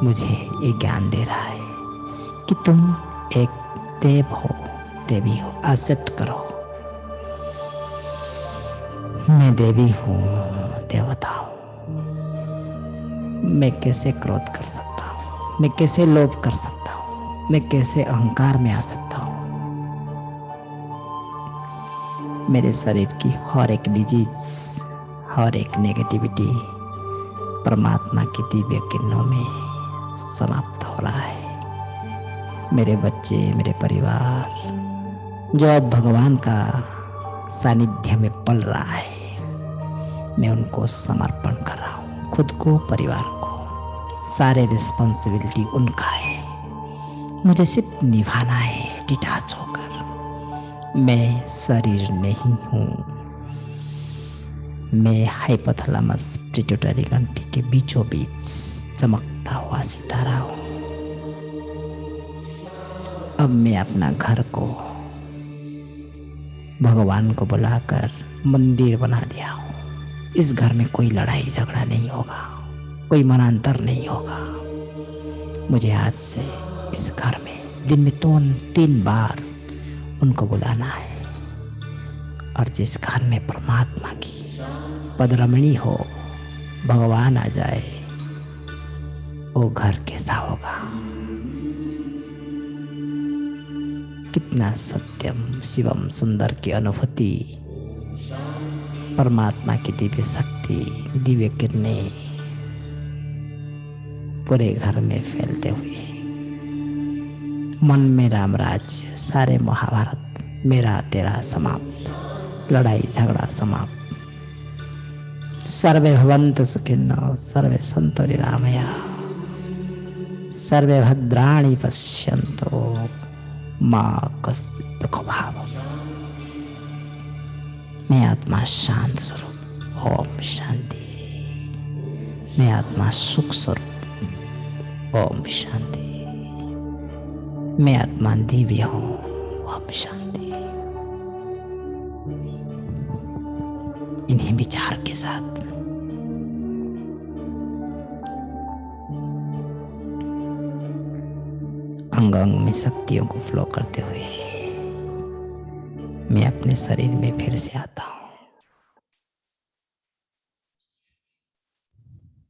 मुझे ये ज्ञान दे रहा है कि तुम एक देव हो, देवी हो, एक्सेप्ट करो। मैं देवी हूँ, देवता हूँ। मैं कैसे क्रोध कर सकता हूँ, मैं कैसे लोभ कर सकता हूँ, मैं कैसे अहंकार में आ सकता हूँ। मेरे शरीर की हर एक डिजीज, हर एक नेगेटिविटी परमात्मा की दिव्य किरणों में समाप्त हो रहा है। मेरे बच्चे, मेरे परिवार जो अब भगवान का सानिध्य में पल रहा है, मैं उनको समर्पण कर रहा हूँ, खुद को, परिवार को। सारे रिस्पॉन्सिबिलिटी उनका है, मुझे सिर्फ निभाना है डिटैच होकर। मैं शरीर नहीं हूँ, मैं हाइपोथैलेमस पिट्यूटरी ग्रंथि के बीचों बीच चमकता हुआ सितारा हूँ। अब मैं अपना घर को भगवान को बुलाकर मंदिर बना दिया हूँ। इस घर में कोई लड़ाई झगड़ा नहीं होगा, कोई मनांतर नहीं होगा। मुझे आज से इस घर में दिन में 3 बार उनको बुलाना है, और जिस घर में परमात्मा की पदरमणी हो, भगवान आ जाए, वो घर कैसा होगा। कितना सत्यम शिवम सुंदर की अनुभूति, परमात्मा की दिव्य शक्ति, दिव्य किरणें पूरे घर में फैलते हुए, मन में राम राज्य, सारे महाभारत मेरा तेरा समाप्त, लड़ाई झगड़ा समाप्त। सर्वे भवन्तु सुखिनो, सर्वे सन्तु निरामया, सर्वे भद्राणि पश्यन्तु मा कश्चित् दुःखभाग्। मैं आत्मा शांत स्वरूप, ओम शांति। मैं आत्मा सुख स्वरूप, ओम शांति। मैं आत्मा दिव्य हूँ, ओम शांति। इन्हीं विचार के साथ अंग अंग में शक्तियों को फ्लो करते हुए मैं अपने शरीर में फिर से आता हूँ।